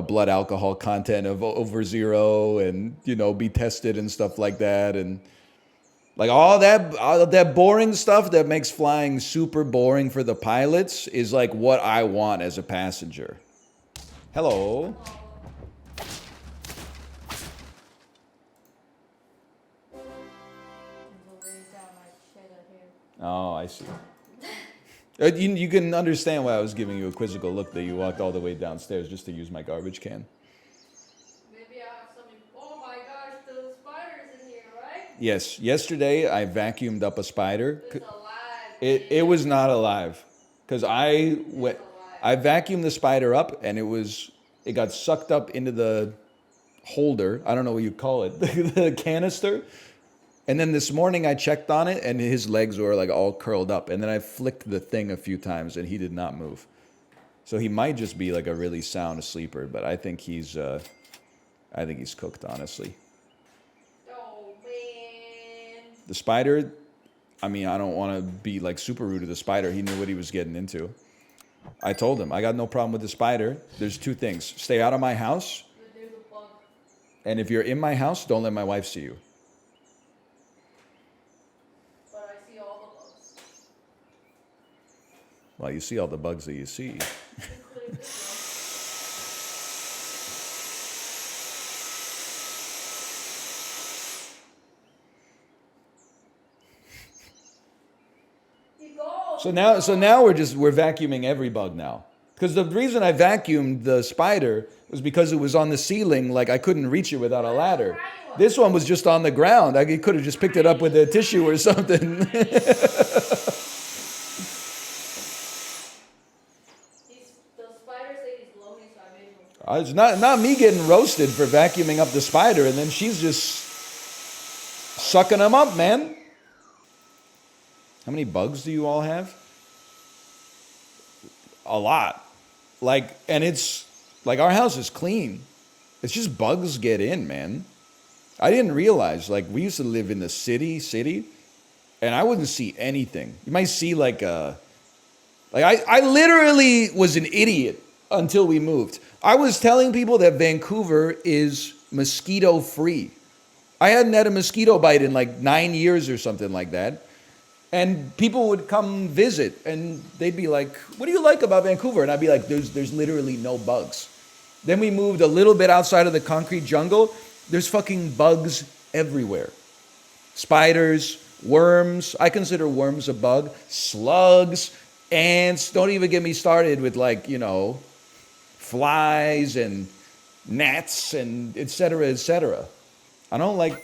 blood alcohol content of over 0 and, you know, be tested and stuff like that. And like all that boring stuff that makes flying super boring for the pilots is like what I want as a passenger. Hello. Oh, I see. You can understand why I was giving you a quizzical look that you walked all the way downstairs just to use my garbage can. Maybe I have something. Oh my gosh, the spider's in here, right? Yes. Yesterday, I vacuumed up a spider. It's alive. It was not alive. Because I vacuumed the spider up and it got sucked up into the holder. I don't know what you call it. The canister. And then this morning I checked on it and his legs were like all curled up. And then I flicked the thing a few times and he did not move. So he might just be like a really sound sleeper, but I think he's cooked, honestly. Oh man. The spider, I mean, I don't want to be like super rude to the spider. He knew what he was getting into. I told him, I got no problem with the spider. There's two things. Stay out of my house. There's a bug. And if you're in my house, don't let my wife see you. Well, you see all the bugs that you see. So now we're vacuuming every bug now. Because the reason I vacuumed the spider was because it was on the ceiling, like I couldn't reach it without a ladder. This one was just on the ground. I could have just picked it up with a tissue or something. It's not me getting roasted for vacuuming up the spider, and then she's just sucking them up, man. How many bugs do you all have? A lot. Like, and it's like our house is clean. It's just bugs get in, man. I didn't realize, like, we used to live in the city, and I wouldn't see anything. You might see like I literally was an idiot until we moved. I was telling people that Vancouver is mosquito free. I hadn't had a mosquito bite in like 9 years or something like that. And people would come visit and they'd be like, what do you like about Vancouver? And I'd be like, there's literally no bugs. Then we moved a little bit outside of the concrete jungle. There's fucking bugs everywhere. Spiders, worms. I consider worms a bug. Slugs, ants. Don't even get me started with like, you know, flies and gnats and et cetera, et cetera. I don't like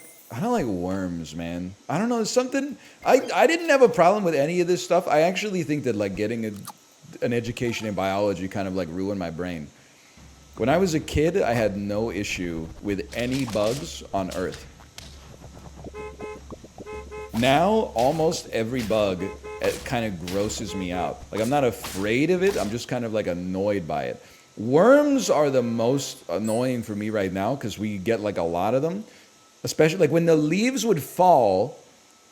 worms, man. I don't know, something, I didn't have a problem with any of this stuff. I actually think that like getting an education in biology kind of like ruined my brain. When I was a kid, I had no issue with any bugs on Earth. Now, almost every bug, it kind of grosses me out. Like, I'm not afraid of it, I'm just kind of like annoyed by it. Worms are the most annoying for me right now because we get like a lot of them. Especially like when the leaves would fall,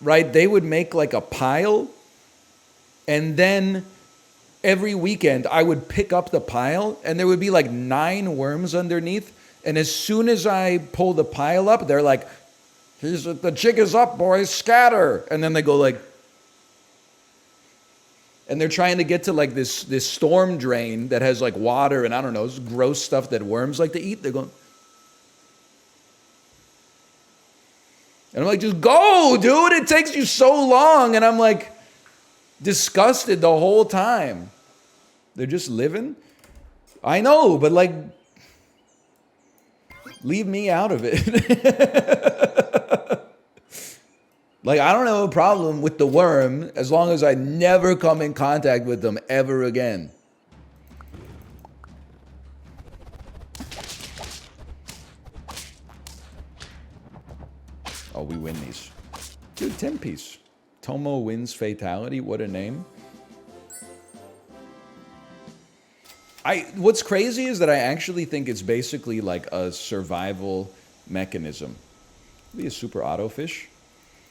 right? They would make like a pile. And then every weekend I would pick up the pile and there would be like 9 worms underneath. And as soon as I pull the pile up, they're like, the jig is up, boys, scatter. And then they go like, and they're trying to get to like this storm drain that has like water and I don't know, gross stuff that worms like to eat. They're going, and I'm like, just go, dude. It takes you so long. And I'm like disgusted the whole time. They're just living. I know, but like, leave me out of it. Like, I don't have a problem with the worm as long as I never come in contact with them ever again. Oh, we win these. Dude, 10-piece. Tomo wins fatality. What a name. What's crazy is that I actually think it's basically like a survival mechanism. Be a super auto fish.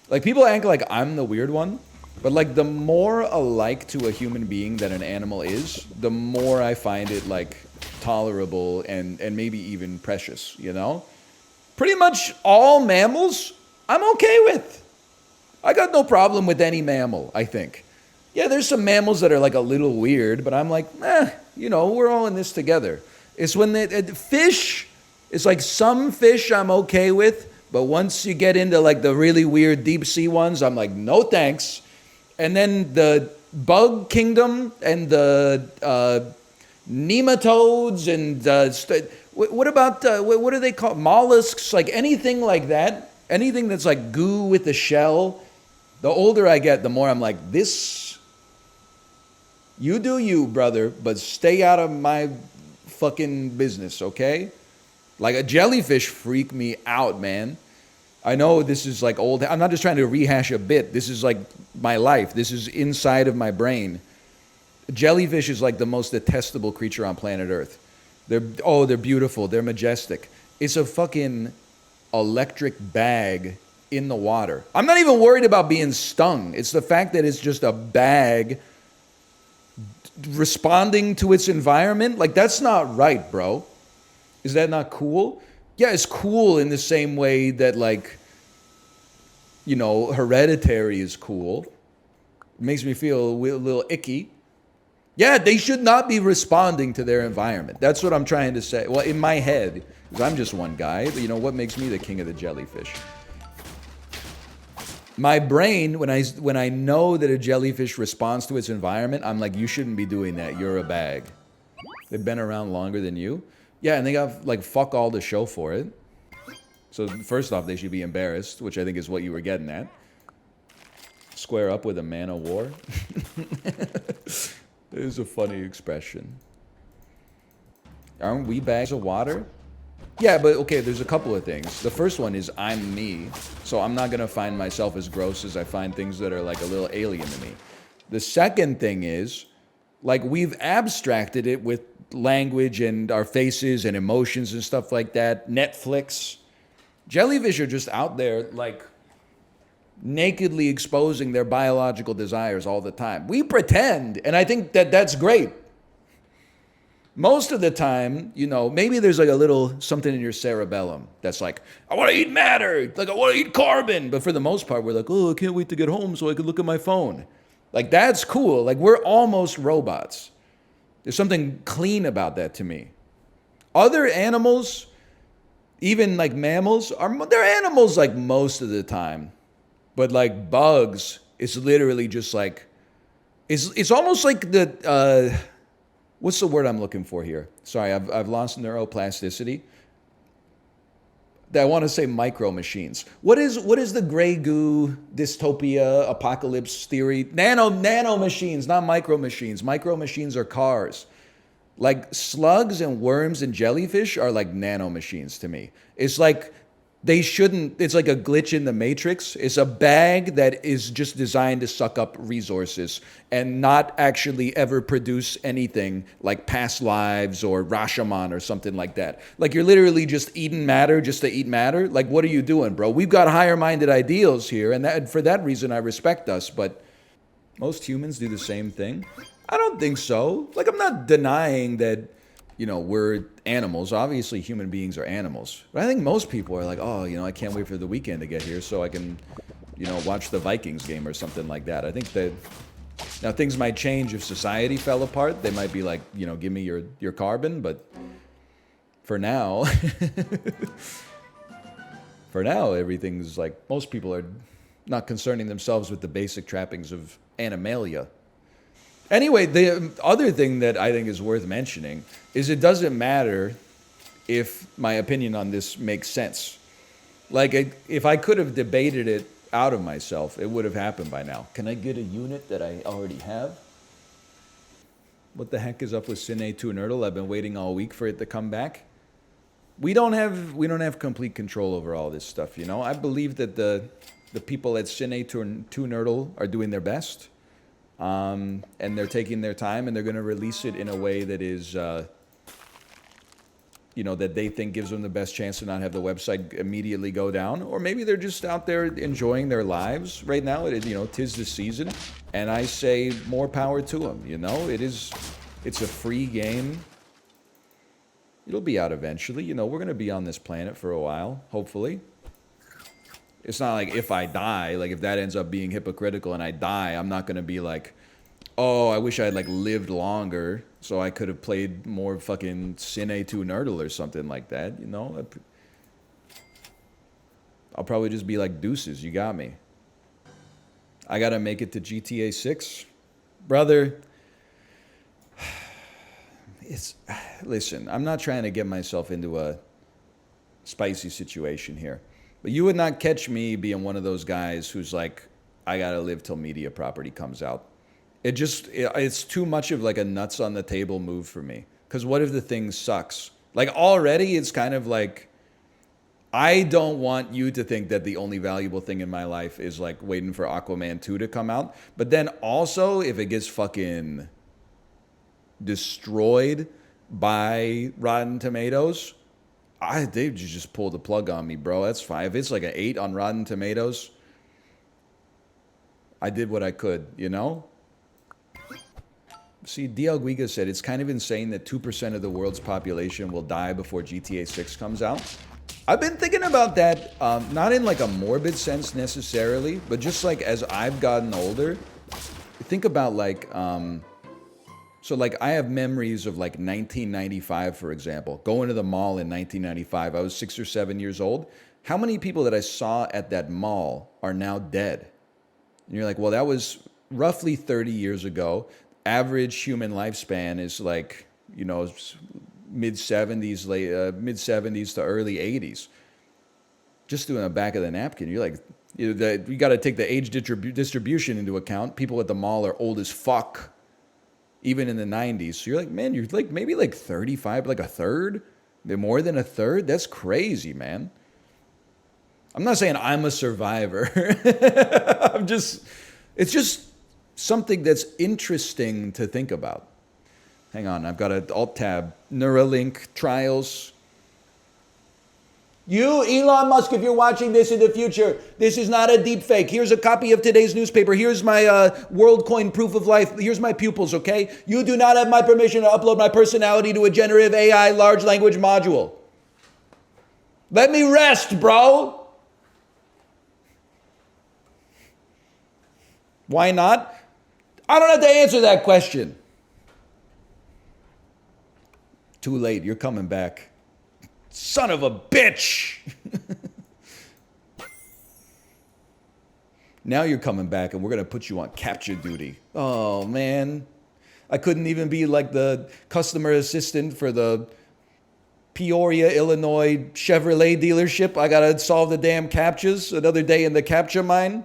Like people act like I'm the weird one, but like the more alike to a human being that an animal is, the more I find it like tolerable and maybe even precious, you know? Pretty much all mammals I'm okay with. I got no problem with any mammal, I think. Yeah, there's some mammals that are like a little weird, but I'm like, you know, we're all in this together. It's when fish, it's like some fish I'm okay with, but once you get into like the really weird deep sea ones, I'm like, no thanks. And then the bug kingdom and the nematodes and what about, what are they called? Mollusks, like anything like that, anything that's like goo with a shell. The older I get, the more I'm like, this... You do you, brother, but stay out of my fucking business, okay? Like a jellyfish freak me out, man. I know this is like old. I'm not just trying to rehash a bit. This is like my life. This is inside of my brain. Jellyfish is like the most detestable creature on planet Earth. They're beautiful. They're majestic. It's a fucking electric bag in the water. I'm not even worried about being stung. It's the fact that it's just a bag responding to its environment. Like, that's not right, bro. Is that not cool? Yeah, it's cool in the same way that, like, you know, Hereditary is cool. It makes me feel a little icky. Yeah, they should not be responding to their environment. That's what I'm trying to say. Well, in my head, because I'm just one guy, but you know, what makes me the king of the jellyfish? My brain, when I know that a jellyfish responds to its environment, I'm like, you shouldn't be doing that. You're a bag. They've been around longer than you. Yeah, and they got like fuck all to show for it. So first off, they should be embarrassed, which I think is what you were getting at. Square up with a man of war. It is a funny expression. Aren't we bags of water? Yeah, but okay, there's a couple of things. The first one is I'm me, so I'm not gonna find myself as gross as I find things that are like a little alien to me. The second thing is, like, we've abstracted it with language and our faces and emotions and stuff like that. Netflix. Jellyfish are just out there, like, nakedly exposing their biological desires all the time. We pretend, and I think that that's great. Most of the time, you know, maybe there's like a little something in your cerebellum that's like, I want to eat matter, like I want to eat carbon. But for the most part, we're like, oh, I can't wait to get home so I can look at my phone. Like, that's cool. Like, we're almost robots. There's something clean about that to me. Other animals, even like mammals, they're animals like most of the time. But like bugs, it's literally just like, it's almost like the, what's the word I'm looking for here? Sorry, I've lost neuroplasticity. I want to say micro machines. What is the gray goo dystopia apocalypse theory? Nano machines, not micro machines. Micro machines are cars. Like slugs and worms and jellyfish are like nano machines to me. It's like they shouldn't, it's like a glitch in the matrix. It's a bag that is just designed to suck up resources and not actually ever produce anything like past lives or Rashomon or something like that. Like, you're literally just eating matter just to eat matter. Like, what are you doing, bro? We've got higher minded ideals here, and for that reason I respect us, but most humans do the same thing. I don't think so. Like, I'm not denying that, you know, we're animals. Obviously, human beings are animals. But I think most people are like, oh, you know, I can't wait for the weekend to get here so I can, you know, watch the Vikings game or something like that. I think that now things might change if society fell apart. They might be like, you know, give me your carbon. But for now, everything's like, most people are not concerning themselves with the basic trappings of animalia. Anyway, the other thing that I think is worth mentioning is it doesn't matter if my opinion on this makes sense. Like, if I could have debated it out of myself, it would have happened by now. Can I get a unit that I already have? What the heck is up with Cine 2 Nerdle? I've been waiting all week for it to come back. We don't have complete control over all this stuff, you know? I believe that the people at Cine 2 Nerdle are doing their best. And they're taking their time, and they're going to release it in a way that is, you know, that they think gives them the best chance to not have the website immediately go down. Or maybe they're just out there enjoying their lives right now. It is, you know, 'tis the season. And I say more power to them, you know. It's a free game. It'll be out eventually. You know, we're going to be on this planet for a while, hopefully. It's not like if I die, like if that ends up being hypocritical and I die, I'm not going to be like, oh, I wish I had like lived longer so I could have played more fucking Cine 2 Nerdle or something like that, you know? I'll probably just be like, deuces, you got me. I got to make it to GTA 6. Brother, listen, I'm not trying to get myself into a spicy situation here. But you would not catch me being one of those guys who's like, I gotta live till media property comes out. It's too much of like a nuts on the table move for me. Because what if the thing sucks? Like already it's kind of like, I don't want you to think that the only valuable thing in my life is like waiting for Aquaman 2 to come out. But then also if it gets fucking destroyed by Rotten Tomatoes, they just pulled the plug on me, bro. That's fine. If it's like an 8 on Rotten Tomatoes, I did what I could, you know? See, DL Guiga said, it's kind of insane that 2% of the world's population will die before GTA 6 comes out. I've been thinking about that, not in like a morbid sense necessarily, but just like as I've gotten older, think about like, so like I have memories of like 1995, for example, going to the mall in 1995. I was 6 or 7 years old. How many people that I saw at that mall are now dead? And you're like, well, that was roughly 30 years ago. Average human lifespan is like, you know, mid-70s to early 80s. Just doing the back of the napkin, you're like, you got to take the age distribution into account. People at the mall are old as fuck. Even in the 90s. So you're like, man, you're like maybe like 35, like a third? More than a third? That's crazy, man. I'm not saying I'm a survivor. It's just something that's interesting to think about. Hang on, I've got an alt-tab. Neuralink trials. You, Elon Musk, if you're watching this in the future, this is not a deep fake. Here's a copy of today's newspaper. Here's my WorldCoin proof of life. Here's my pupils, okay? You do not have my permission to upload my personality to a generative AI large language module. Let me rest, bro. Why not? I don't have to answer that question. Too late, you're coming back. Son of a bitch! Now you're coming back and we're going to put you on capture duty. Oh, man. I couldn't even be like the customer assistant for the Peoria, Illinois Chevrolet dealership. I got to solve the damn captchas. Another day in the captcha mine.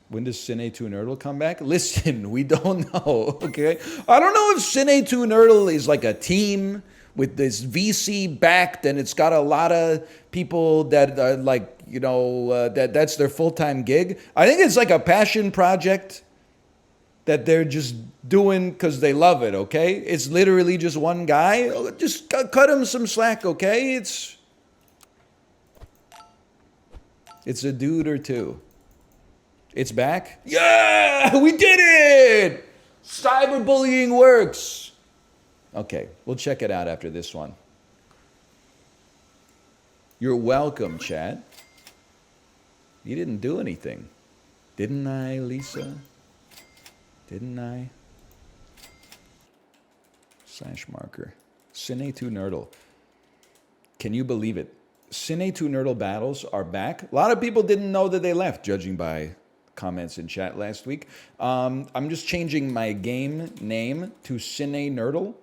When does Cine 2 Nerdle come back? Listen, we don't know, okay? I don't know if Cine 2 Nerdle is like a team with this VC backed and it's got a lot of people that are like, you know, that's their full-time gig. I think it's like a passion project that they're just doing because they love it, okay? It's literally just one guy. Just cut him some slack, okay? It's a dude or two. It's back? Yeah! We did it! Cyberbullying works! Okay, we'll check it out after this one. You're welcome, chat. You didn't do anything. Didn't I, Lisa? Didn't I? Slash marker. Cine 2 Nerdle. Can you believe it? Cine 2 Nerdle battles are back. A lot of people didn't know that they left, judging by comments in chat last week. I'm just changing my game name to Cine Nerdle.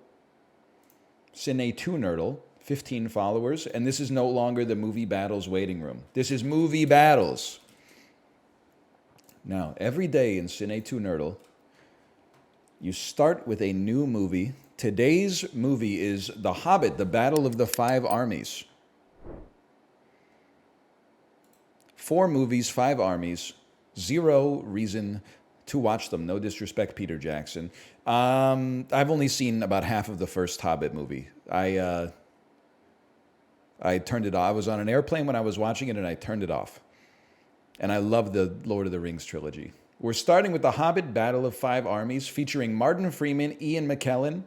Cine 2 Nerdle, 15 followers, and this is no longer the Movie Battles waiting room. This is Movie Battles. Now, every day in Cine 2 Nerdle, you start with a new movie. Today's movie is The Hobbit, The Battle of the Five Armies. 4 movies, 5 armies, 0 reason to watch them. No disrespect, Peter Jackson. I've only seen about half of the first Hobbit movie. I turned it off. I was on an airplane when I was watching it, and I turned it off. And I love the Lord of the Rings trilogy. We're starting with The Hobbit Battle of 5 Armies, featuring Martin Freeman, Ian McKellen,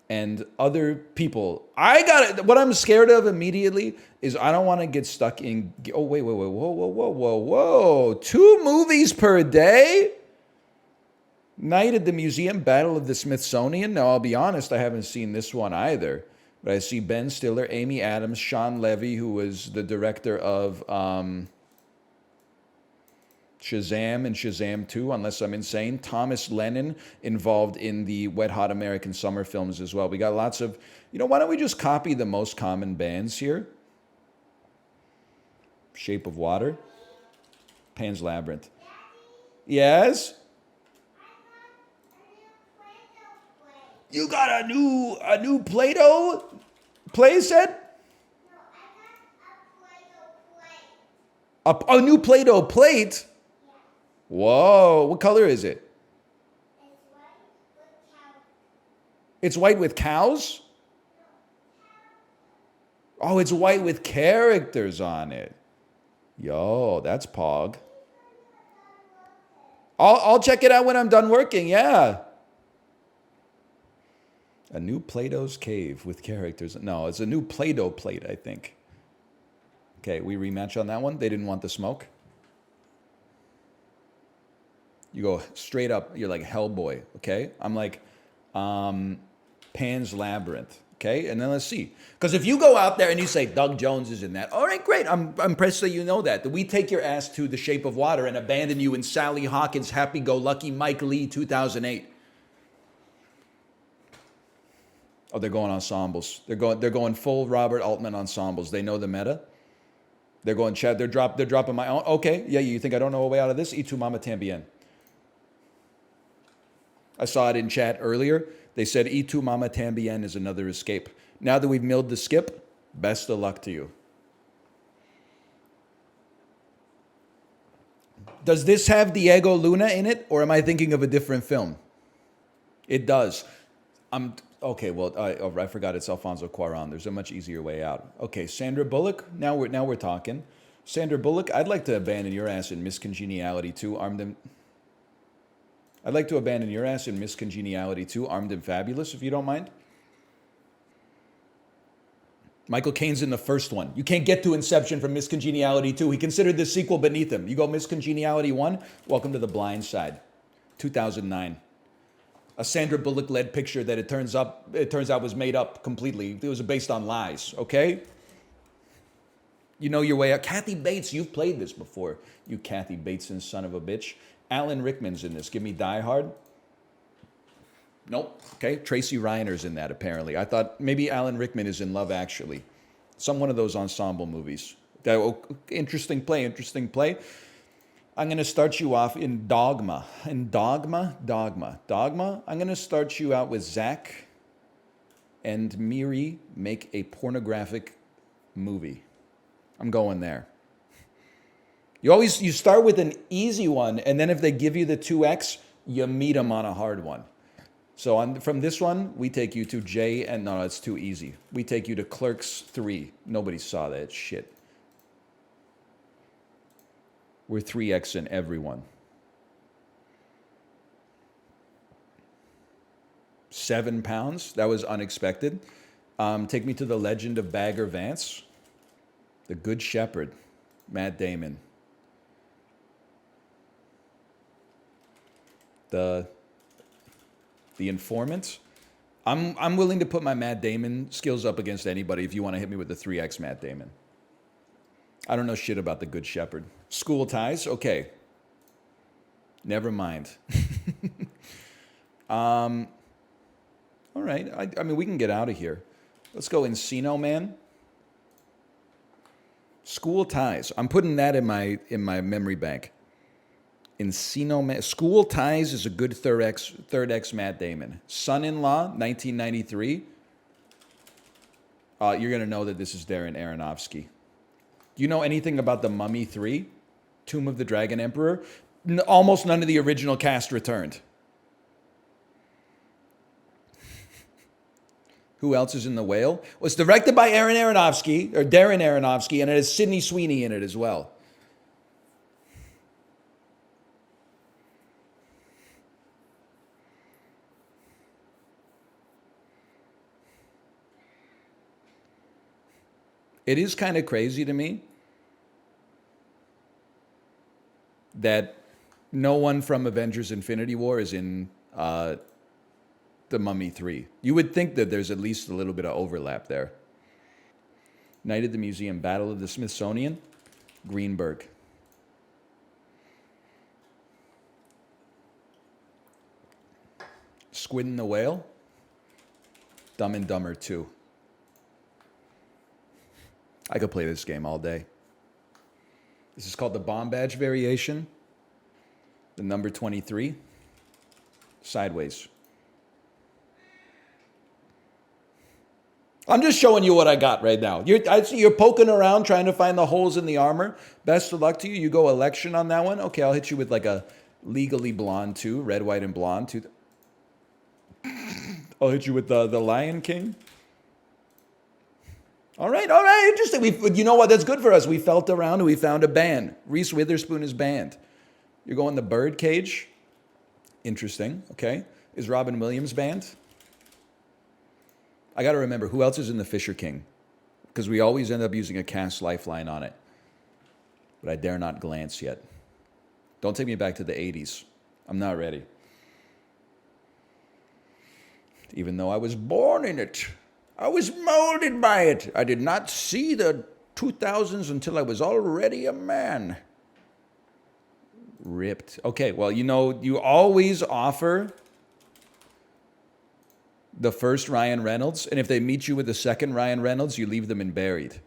and other people. What I'm scared of immediately is I don't want to get stuck in. Oh, wait, whoa. 2 movies per day? Night at the Museum, Battle of the Smithsonian. Now, I'll be honest, I haven't seen this one either. But I see Ben Stiller, Amy Adams, Sean Levy, who was the director of Shazam and Shazam 2, unless I'm insane. Thomas Lennon, involved in the Wet Hot American Summer films as well. We got lots of, why don't we just copy the most common bands here? Shape of Water. Pan's Labyrinth. Yes? You got a new Playdoh play set? No, I got a Playdoh plate. A new Playdoh plate? Yeah. Whoa, what color is it? It's white with cows. It's white with cows? Oh, it's white with characters on it. Yo, that's pog. I'll check it out when I'm done working, yeah. A new Plato's Cave with characters. No, it's a new Playdoh plate, I think. Okay, we rematch on that one. They didn't want the smoke. You go straight up. You're like Hellboy, okay? I'm like Pan's Labyrinth, okay? And then let's see. Because if you go out there and you say, Doug Jones is in that, all right, great. I'm impressed that you know that. That we take your ass to The Shape of Water and abandon you in Sally Hawkins' Happy-Go-Lucky Mike Lee 2008. Oh, they're going ensembles. They're going full Robert Altman ensembles. They know the meta. They're going Chad. They're dropping my own. Okay, yeah. You think I don't know a way out of this? Y tu mama tambien. I saw it in chat earlier. They said Y tu mama tambien is another escape. Now that we've milled the skip, best of luck to you. Does this have Diego Luna in it, or am I thinking of a different film? It does. Okay, well, I forgot it's Alfonso Cuarón. There's a much easier way out. Okay, Sandra Bullock. Now we're talking. Sandra Bullock, I'd like to abandon your ass in Miss Congeniality 2, I'd like to abandon your ass in Miss Congeniality 2, Armed and Fabulous, if you don't mind. Michael Caine's in the first one. You can't get to Inception from Miss Congeniality 2. He considered the sequel beneath him. You go Miss Congeniality 1, welcome to The Blind Side, 2009. A Sandra Bullock-led picture that it turns out was made up completely. It was based on lies, okay? You know your way out. Kathy Bates, you've played this before. You Kathy Bateson son of a bitch. Alan Rickman's in this. Give me Die Hard. Nope. Okay, Tracy Reiner's in that, apparently. I thought maybe Alan Rickman is in Love Actually. One of those ensemble movies. Interesting play. I'm going to start you off in Dogma. Dogma. I'm going to start you out with Zach and Miri make a pornographic movie. I'm going there. You start with an easy one, and then if they give you the 2X, you meet them on a hard one. So from this one, we take you to J, and no, it's too easy. We take you to Clerks 3. Nobody saw that shit. We're 3X in everyone. 7 pounds. That was unexpected. Take me to The Legend of Bagger Vance. The Good Shepherd. Matt Damon. The Informant. I'm willing to put my Matt Damon skills up against anybody if you want to hit me with the 3X Matt Damon. I don't know shit about The Good Shepherd. School Ties, okay. Never mind. All right, I mean, we can get out of here. Let's go Encino Man. School Ties. I'm putting that in my memory bank. Encino Man. School Ties is a good third X Matt Damon. Son-in-Law, 1993. You're going to know that this is Darren Aronofsky. Do you know anything about the Mummy 3? Tomb of the Dragon Emperor? Almost none of the original cast returned. Who else is in The Whale? Well, it's directed by Darren Aronofsky, and it has Sydney Sweeney in it as well. It is kind of crazy to me that no one from Avengers Infinity War is in The Mummy 3. You would think that there's at least a little bit of overlap there. Night at the Museum, Battle of the Smithsonian, Greenberg. Squid and the Whale, Dumb and Dumber 2. I could play this game all day. This is called the Bomb Badge variation. The number 23. Sideways. I'm just showing you what I got right now. I see you're poking around trying to find the holes in the armor. Best of luck to you. You go election on that one. Okay, I'll hit you with like a Legally Blonde 2. Red, white, and blonde 2. I'll hit you with the Lion King. All right, interesting. You know what? That's good for us. We felt around and we found a band. Reese Witherspoon is banned. You're going the Birdcage. Interesting. Okay. Is Robin Williams banned? I got to remember, who else is in the Fisher King? Because we always end up using a cast lifeline on it. But I dare not glance yet. Don't take me back to the 80s. I'm not ready. Even though I was born in it. I was molded by it. I did not see the 2000s until I was already a man. Ripped. Okay, well, you know, you always offer the first Ryan Reynolds, and if they meet you with the second Ryan Reynolds, you leave them in Buried.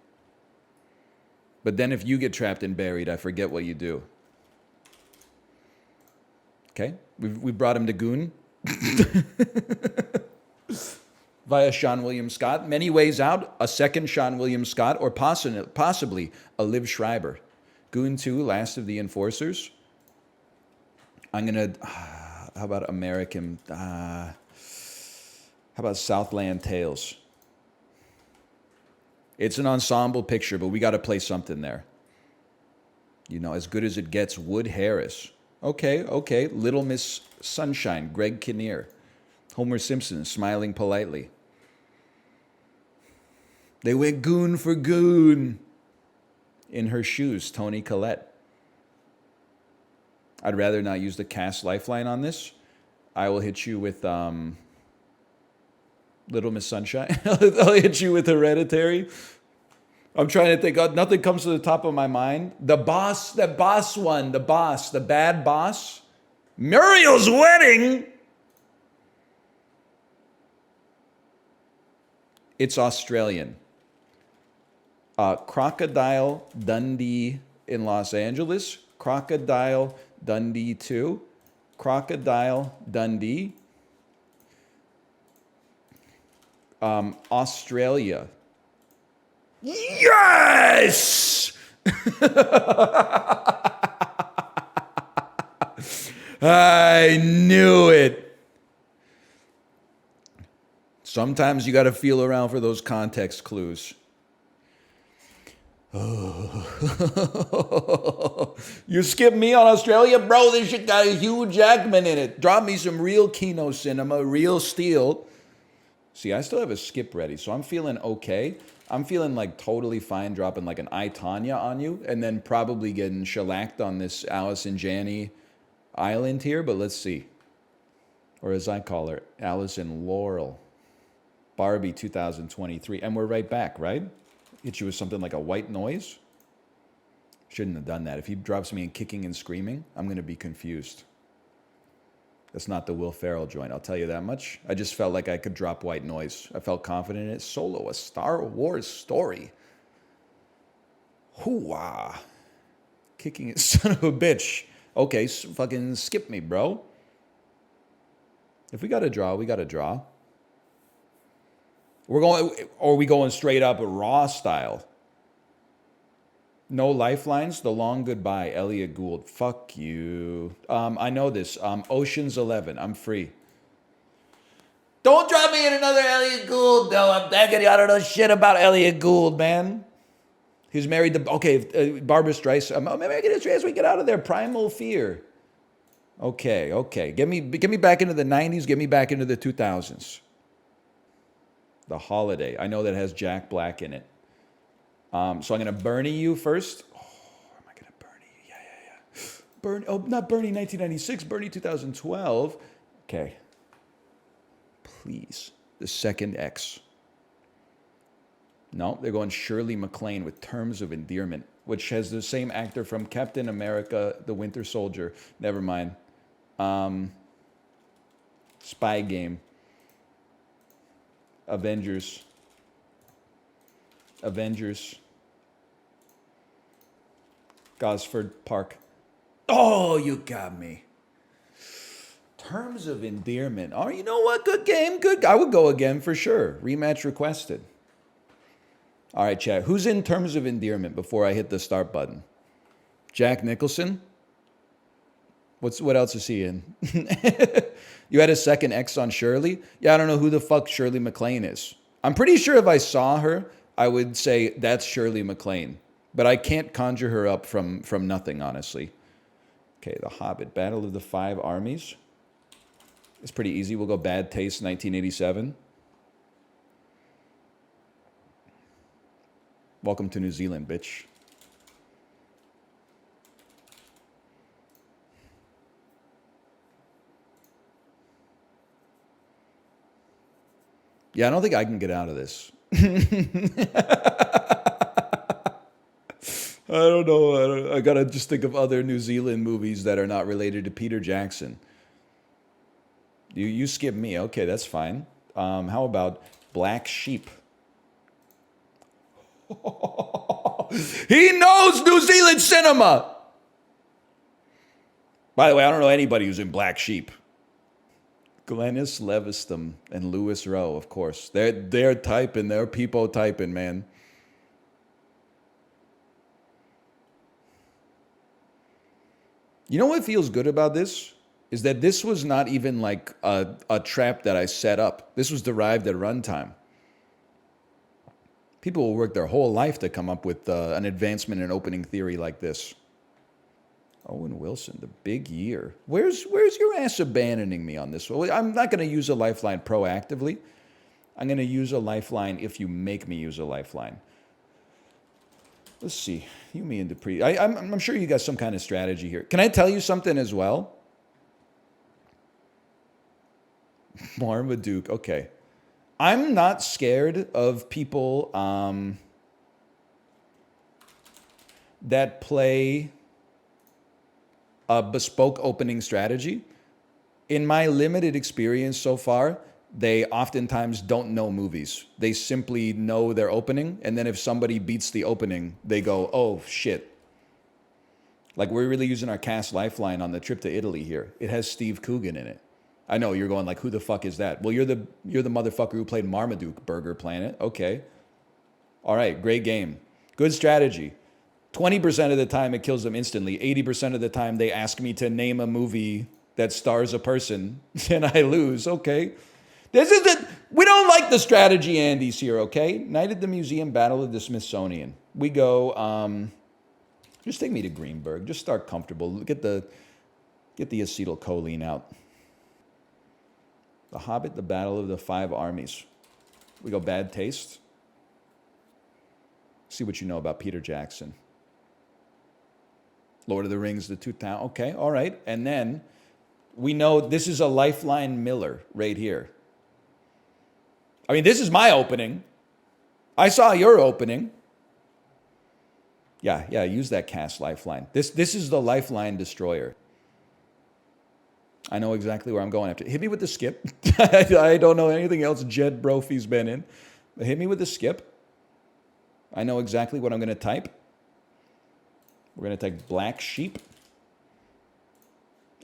But then if you get trapped in Buried, I forget what you do. Okay, we brought him to Goon. Via Sean William Scott. Many ways out, a second Sean William Scott, or possibly a Liv Schreiber. Goon 2, Last of the Enforcers. I'm going to, how about American, how about Southland Tales? It's an ensemble picture, but we got to play something there. You know, As Good as It Gets, Wood Harris. Okay. Little Miss Sunshine, Greg Kinnear. Homer Simpson, Smiling Politely. They went goon for goon. In Her Shoes, Toni Collette. I'd rather not use the cast lifeline on this. I will hit you with Little Miss Sunshine. I'll hit you with Hereditary. I'm trying to think. Nothing comes to the top of my mind. The Bad Boss. Muriel's Wedding. It's Australian. Crocodile Dundee in Los Angeles. Crocodile Dundee 2. Crocodile Dundee. Australia. Yes! I knew it. Sometimes you got to feel around for those context clues. Oh. You skip me on Australia? Bro, this shit got a Hugh Jackman in it. Drop me some real Kino cinema, real steel. See, I still have a skip ready, so I'm feeling okay. I'm feeling like totally fine dropping like an I, Tonya on you and then probably getting shellacked on this Allison Janney island here, but let's see. Or as I call her, Allison Laurel. Barbie 2023. And we're right back, right? Hit you with something like a white noise. Shouldn't have done that. If he drops me in kicking and screaming, I'm going to be confused. That's not the Will Ferrell joint, I'll tell you that much. I just felt like I could drop white noise. I felt confident in it. Solo, a Star Wars story. Hoo-wah. Kicking it, son of a bitch. Okay, fucking skip me, bro. If we got to draw, we got to draw. Are we going straight up Raw style? No lifelines. The long goodbye. Elliot Gould. Fuck you. I know this. Ocean's 11. I'm free. Don't drop me in another Elliot Gould, though. I'm begging you. I don't know shit about Elliot Gould, man. He's married to, okay, Barbara Streisand. Maybe I get a chance we get out of there. Primal Fear. Okay. Get me back into the 90s. Get me back into the 2000s. The Holiday. I know that has Jack Black in it. So I'm going to Bernie you first. Oh, am I going to Bernie you? Yeah. Bernie, not Bernie 1996. Bernie 2012. Okay. Please. The second X. No, they're going Shirley MacLaine with Terms of Endearment, which has the same actor from Captain America, The Winter Soldier. Never mind. Spy Game. Avengers. Gosford Park. Oh, you got me. Terms of Endearment. Oh, you know what? Good game. Good. I would go again for sure. Rematch requested. All right, chat. Who's in Terms of Endearment before I hit the start button? Jack Nicholson? What else is he in? You had a second X on Shirley? Yeah, I don't know who the fuck Shirley MacLaine is. I'm pretty sure if I saw her, I would say that's Shirley MacLaine. But I can't conjure her up from nothing, honestly. Okay, The Hobbit, Battle of the Five Armies. It's pretty easy. We'll go Bad Taste, 1987. Welcome to New Zealand, bitch. Yeah, I don't think I can get out of this. I don't know. I gotta just think of other New Zealand movies that are not related to Peter Jackson. You skip me. Okay, that's fine. How about Black Sheep? He knows New Zealand cinema! By the way, I don't know anybody who's in Black Sheep. Glennis Leviston and Lewis Rowe, of course. They're typing. They're people typing, man. You know what feels good about this? Is that this was not even like a trap that I set up. This was derived at runtime. People will work their whole life to come up with an advancement in opening theory like this. Owen Wilson, the big year. Where's your ass abandoning me on this? Well, I'm not going to use a lifeline proactively. I'm going to use a lifeline if you make me use a lifeline. Let's see. You, me, and Dupree. I'm sure you got some kind of strategy here. Can I tell you something as well? Marmaduke. Okay. I'm not scared of people that play a bespoke opening strategy. In my limited experience so far, they oftentimes don't know movies. They simply know their opening, and then if somebody beats the opening, they go, oh, shit. Like, we're really using our cast lifeline on the trip to Italy here. It has Steve Coogan in it. I know, you're going like, who the fuck is that? Well, you're the motherfucker who played Marmaduke, Burger Planet. Okay. All right, great game. Good strategy. 20% of the time it kills them instantly. 80% of the time they ask me to name a movie that stars a person, and I lose. Okay. We don't like the strategy Andes here, okay? Night at the Museum, Battle of the Smithsonian. We go, just take me to Greenberg. Just start comfortable. Get the acetylcholine out. The Hobbit, the Battle of the Five Armies. We go Bad Taste. See what you know about Peter Jackson. Lord of the Rings, the 2000. Okay, all right. And then we know this is a Lifeline Miller right here. I mean, this is my opening. I saw your opening. Yeah, use that cast lifeline. This is the Lifeline Destroyer. I know exactly where I'm going after. Hit me with the skip. I don't know anything else Jed Brophy's been in. But hit me with the skip. I know exactly what I'm going to type. We're going to type Black Sheep.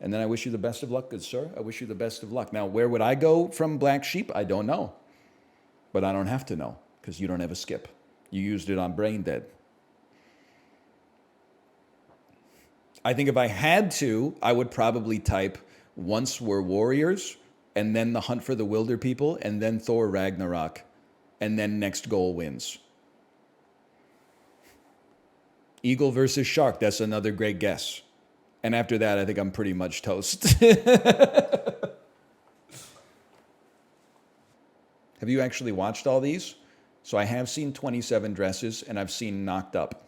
And then I wish you the best of luck, good sir. I wish you the best of luck. Now, where would I go from Black Sheep? I don't know. But I don't have to know because you don't have a skip. You used it on Brain Dead. I think if I had to, I would probably type Once Were Warriors, and then The Hunt for the Wilder People, and then Thor Ragnarok, and then next goal wins. Eagle versus shark, that's another great guess. And after that, I think I'm pretty much toast. Have you actually watched all these? So I have seen 27 Dresses, and I've seen Knocked Up.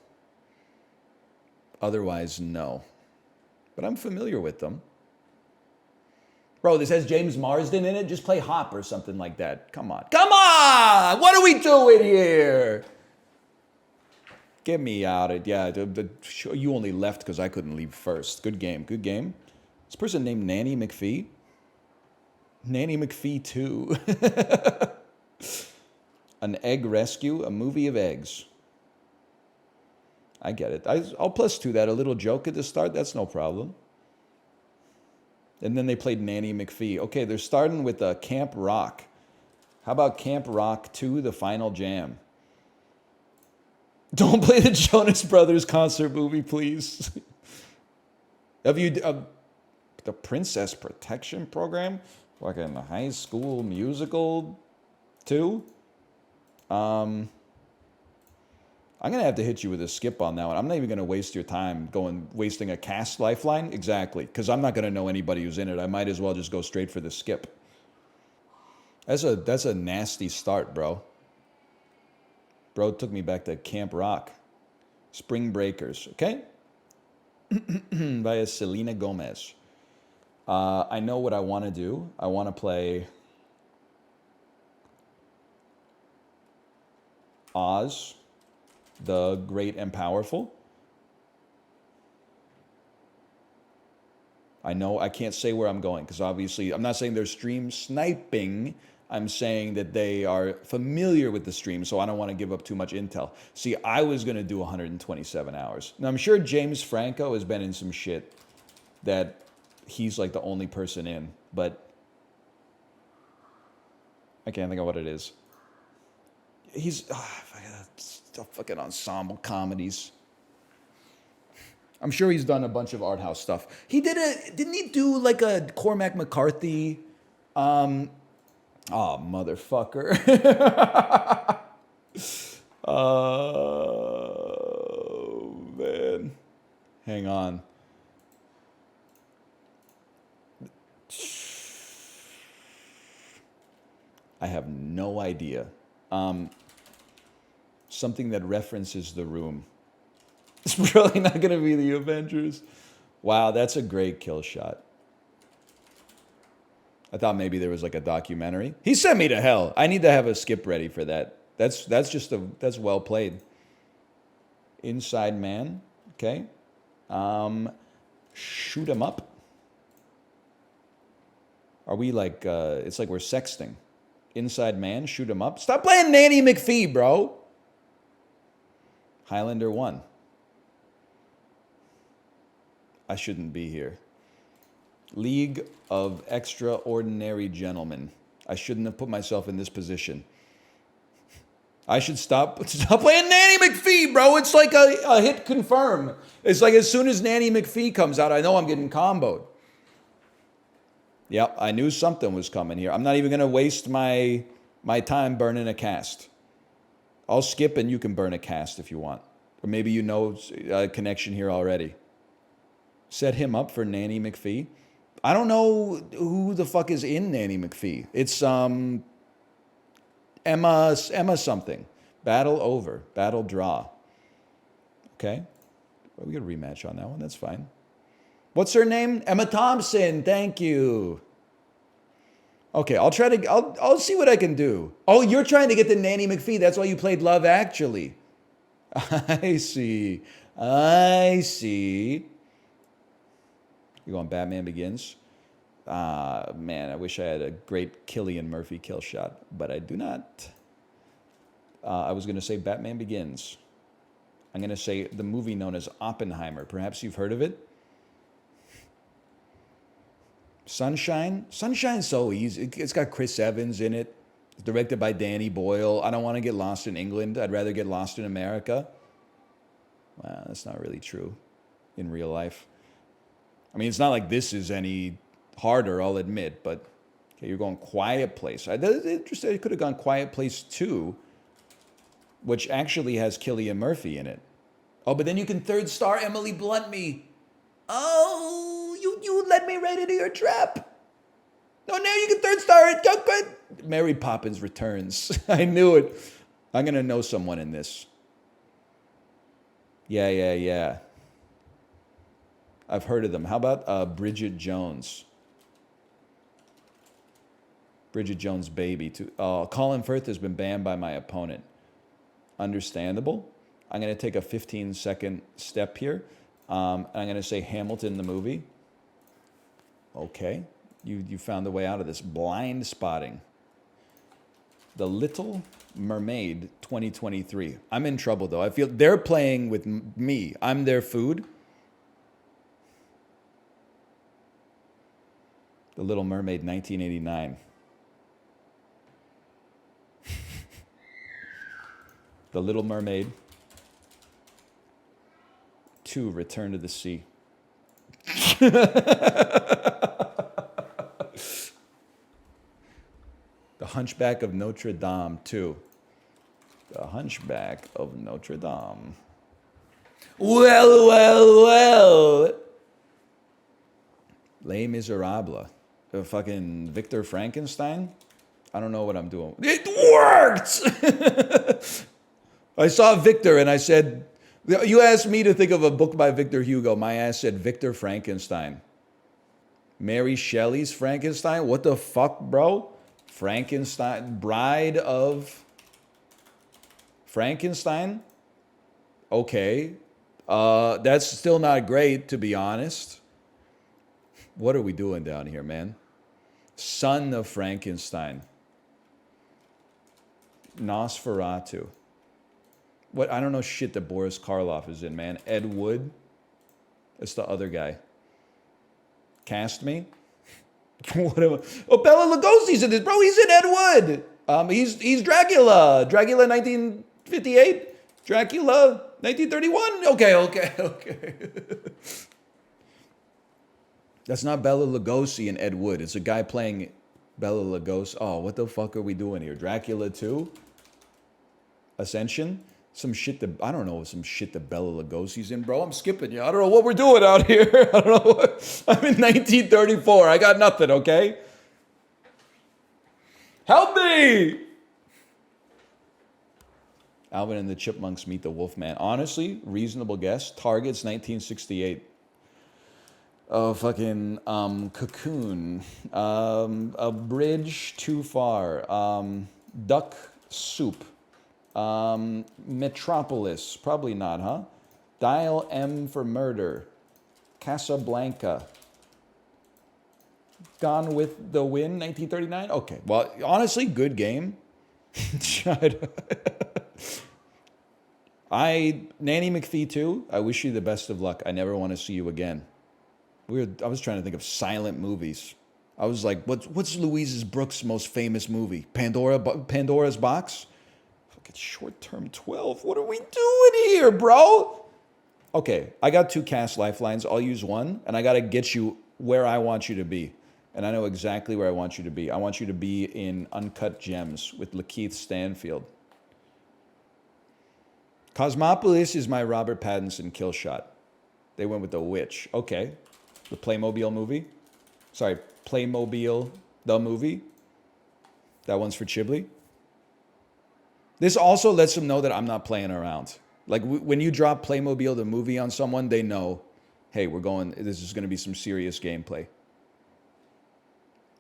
Otherwise, no. But I'm familiar with them. Bro, this has James Marsden in it. Just play Hop or something like that. Come on. Come on! What are we doing here? Get me out of it. Yeah, you only left because I couldn't leave first. Good game. Good game. This person named Nanny McPhee. Nanny McPhee 2. An Egg Rescue, a movie of eggs. I get it. I'll +2 that. A little joke at the start. That's no problem. And then they played Nanny McPhee. Okay, they're starting with Camp Rock. How about Camp Rock 2, The Final Jam? Don't play the Jonas Brothers concert movie, please. Have you the Princess Protection Program? Like in the High School Musical 2? I'm gonna have to hit you with a skip on that one. I'm not even gonna waste your time wasting a cast lifeline. Exactly, because I'm not gonna know anybody who's in it. I might as well just go straight for the skip. That's a nasty start, bro. Bro took me back to Camp Rock. Spring Breakers, okay? By Selena Gomez. I know what I want to do. I want to play Oz, the Great and Powerful. I know I can't say where I'm going because obviously I'm not saying they're stream sniping. I'm saying that they are familiar with the stream, so I don't want to give up too much intel. See, I was going to do 127 hours. Now, I'm sure James Franco has been in some shit that he's like the only person in, but I can't think of what it is. He's fucking ensemble comedies. I'm sure he's done a bunch of art house stuff. Didn't he do like a Cormac McCarthy? Oh, motherfucker. Oh, man. Hang on. I have no idea. Something that references The Room. It's probably not going to be the Avengers. Wow, that's a great kill shot. I thought maybe there was like a documentary. He sent me to hell. I need to have a skip ready for that. That's well played. Inside Man, okay. Shoot 'em up. Are we like? It's like we're sexting. Inside Man, shoot 'em up. Stop playing Nanny McPhee, bro. Highlander 1. I shouldn't be here. League of Extraordinary Gentlemen. I shouldn't have put myself in this position. I should stop playing Nanny McPhee, bro. It's like a hit confirm. It's like as soon as Nanny McPhee comes out, I know I'm getting comboed. Yep, I knew something was coming here. I'm not even going to waste my time burning a cast. I'll skip and you can burn a cast if you want. Or maybe you know a connection here already. Set him up for Nanny McPhee. I don't know who the fuck is in Nanny McPhee. It's Emma something. Battle over. Battle draw. Okay. Well, we get a rematch on that one. That's fine. What's her name? Emma Thompson. Thank you. Okay, I'll see what I can do. Oh, you're trying to get the Nanny McPhee. That's why you played Love Actually. I see. You going Batman Begins? Man, I wish I had a great Cillian Murphy kill shot, but I do not. I was going to say Batman Begins. I'm going to say the movie known as Oppenheimer. Perhaps you've heard of it? Sunshine? Sunshine's so easy. It's got Chris Evans in it. It's directed by Danny Boyle. I don't want to get lost in England. I'd rather get lost in America. Wow, that's not really true in real life. I mean, it's not like this is any harder, I'll admit, but okay, you're going Quiet Place. Interesting, I could have gone Quiet Place 2, which actually has Cillian Murphy in it. Oh, but then you can third star Emily Blunt me. Oh, you led me right into your trap. No, now you can third star it. Go, go. Mary Poppins Returns. I knew it. I'm going to know someone in this. Yeah. I've heard of them. How about Bridget Jones? Bridget Jones' Baby. Colin Firth has been banned by my opponent. Understandable. I'm going to take a 15-second step here. I'm going to say Hamilton the movie. Okay. You found a way out of this. Blind Spotting. The Little Mermaid 2023. I'm in trouble, though. I feel they're playing with me. I'm their food. The Little Mermaid 1989. The Little Mermaid 2, Return to the Sea. The Hunchback of Notre Dame 2. The Hunchback of Notre Dame. Well. Les Miserables. Fucking Victor Frankenstein? I don't know what I'm doing. It worked! I saw Victor and I said, you asked me to think of a book by Victor Hugo. My ass said Victor Frankenstein. Mary Shelley's Frankenstein? What the fuck, bro? Frankenstein, Bride of Frankenstein? Okay. That's still not great, to be honest. What are we doing down here, man? Son of Frankenstein. Nosferatu. What? I don't know shit that Boris Karloff is in, man. Ed Wood. That's the other guy. Cast me? What am I? Oh, Bela Lugosi's in this, bro. He's in Ed Wood. He's Dracula. Dracula 1958. Dracula 1931. Okay. That's not Bela Lugosi in Ed Wood. It's a guy playing Bela Lugosi. Oh, what the fuck are we doing here? Dracula 2? Ascension? Some shit that, I don't know, some shit that Bela Lugosi's in, bro. I'm skipping you. I don't know what we're doing out here. I don't know what. I'm in 1934. I got nothing, okay? Help me! Alvin and the Chipmunks Meet the Wolfman. Honestly, reasonable guess. Target's 1968. Oh, fucking Cocoon. A Bridge Too Far. Duck Soup. Metropolis. Probably not, huh? Dial M for Murder. Casablanca. Gone with the Wind, 1939? Okay. Well, honestly, good game. Nanny McPhee 2, I wish you the best of luck. I never want to see you again. I was trying to think of silent movies. I was like, what's Louise Brooks' most famous movie? Pandora's Box? Fucking Short Term 12. What are we doing here, bro? Okay, I got 2 cast lifelines. I'll use one, and I got to get you where I want you to be. And I know exactly where I want you to be. I want you to be in Uncut Gems with Lakeith Stanfield. Cosmopolis is my Robert Pattinson kill shot. They went with The Witch. Okay. The Playmobil movie. Sorry, Playmobil, the movie. That one's for Chiblee. This also lets them know that I'm not playing around. Like when you drop Playmobil, the movie on someone, they know, hey, this is going to be some serious gameplay.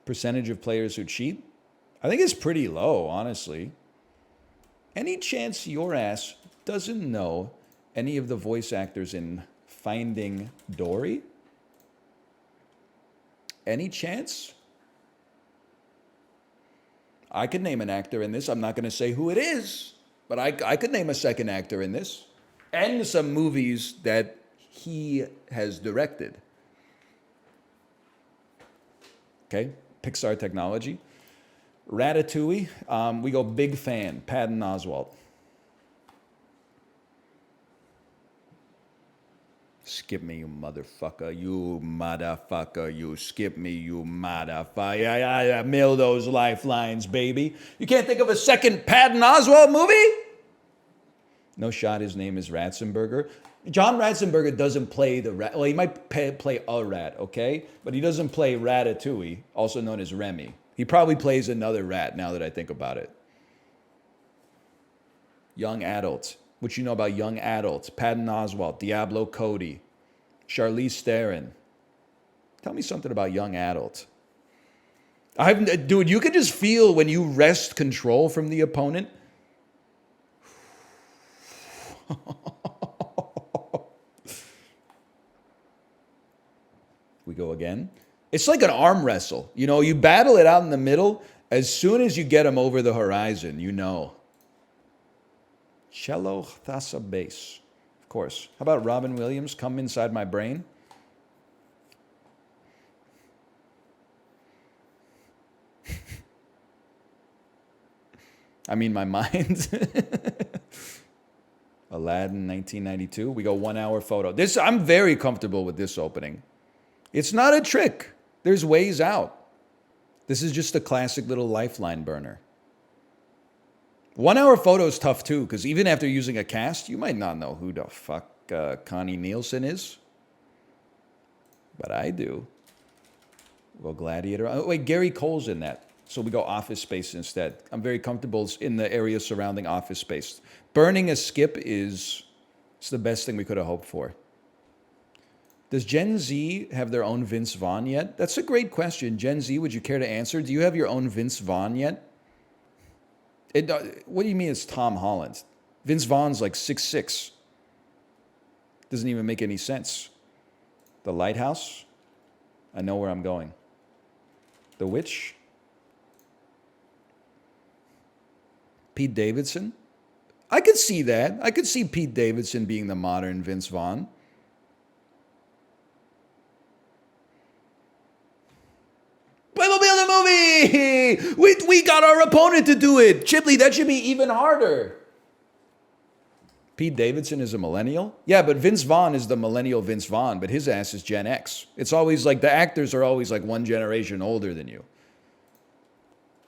Percentage of players who cheat? I think it's pretty low, honestly. Any chance your ass doesn't know any of the voice actors in Finding Dory? Any chance? I could name an actor in this. I'm not going to say who it is, but I could name a second actor in this. And some movies that he has directed. Okay, Pixar technology. Ratatouille, we go big fan, Patton Oswalt. Skip me, you motherfucker. You motherfucker. You skip me, you motherfucker. Yeah. Mail those lifelines, baby. You can't think of a second Patton Oswalt movie? No shot his name is Ratzenberger. John Ratzenberger doesn't play the rat. Well, he might play a rat, okay? But he doesn't play Ratatouille, also known as Remy. He probably plays another rat now that I think about it. Young adults. What you know about young adults? Patton Oswalt, Diablo Cody, Charlize Theron. Tell me something about young adults. Dude, you can just feel when you wrest control from the opponent. We go again. It's like an arm wrestle. You know, you battle it out in the middle. As soon as you get them over the horizon, you know. Cello Thassa bass. Of course. How about Robin Williams, Come Inside My Brain? I mean, my mind. Aladdin, 1992. We go 1 hour photo. I'm very comfortable with this opening. It's not a trick. There's ways out. This is just a classic little lifeline burner. 1 hour photo is tough too, because even after using a cast, you might not know who the fuck Connie Nielsen is. But I do. We'll go Gladiator. Oh, wait, Gary Cole's in that. So we go Office Space instead. I'm very comfortable in the area surrounding Office Space. Burning a skip it's the best thing we could have hoped for. Does Gen Z have their own Vince Vaughn yet? That's a great question. Gen Z, would you care to answer? Do you have your own Vince Vaughn yet? What do you mean it's Tom Holland? Vince Vaughn's like 6'6". Doesn't even make any sense. The Lighthouse? I know where I'm going. The Witch? Pete Davidson? I could see that. I could see Pete Davidson being the modern Vince Vaughn. Playmobil the movie! We got our opponent to do it. Chipley, that should be even harder. Pete Davidson is a millennial? Yeah, but Vince Vaughn is the millennial Vince Vaughn, but his ass is Gen X. It's always like the actors are always like one generation older than you.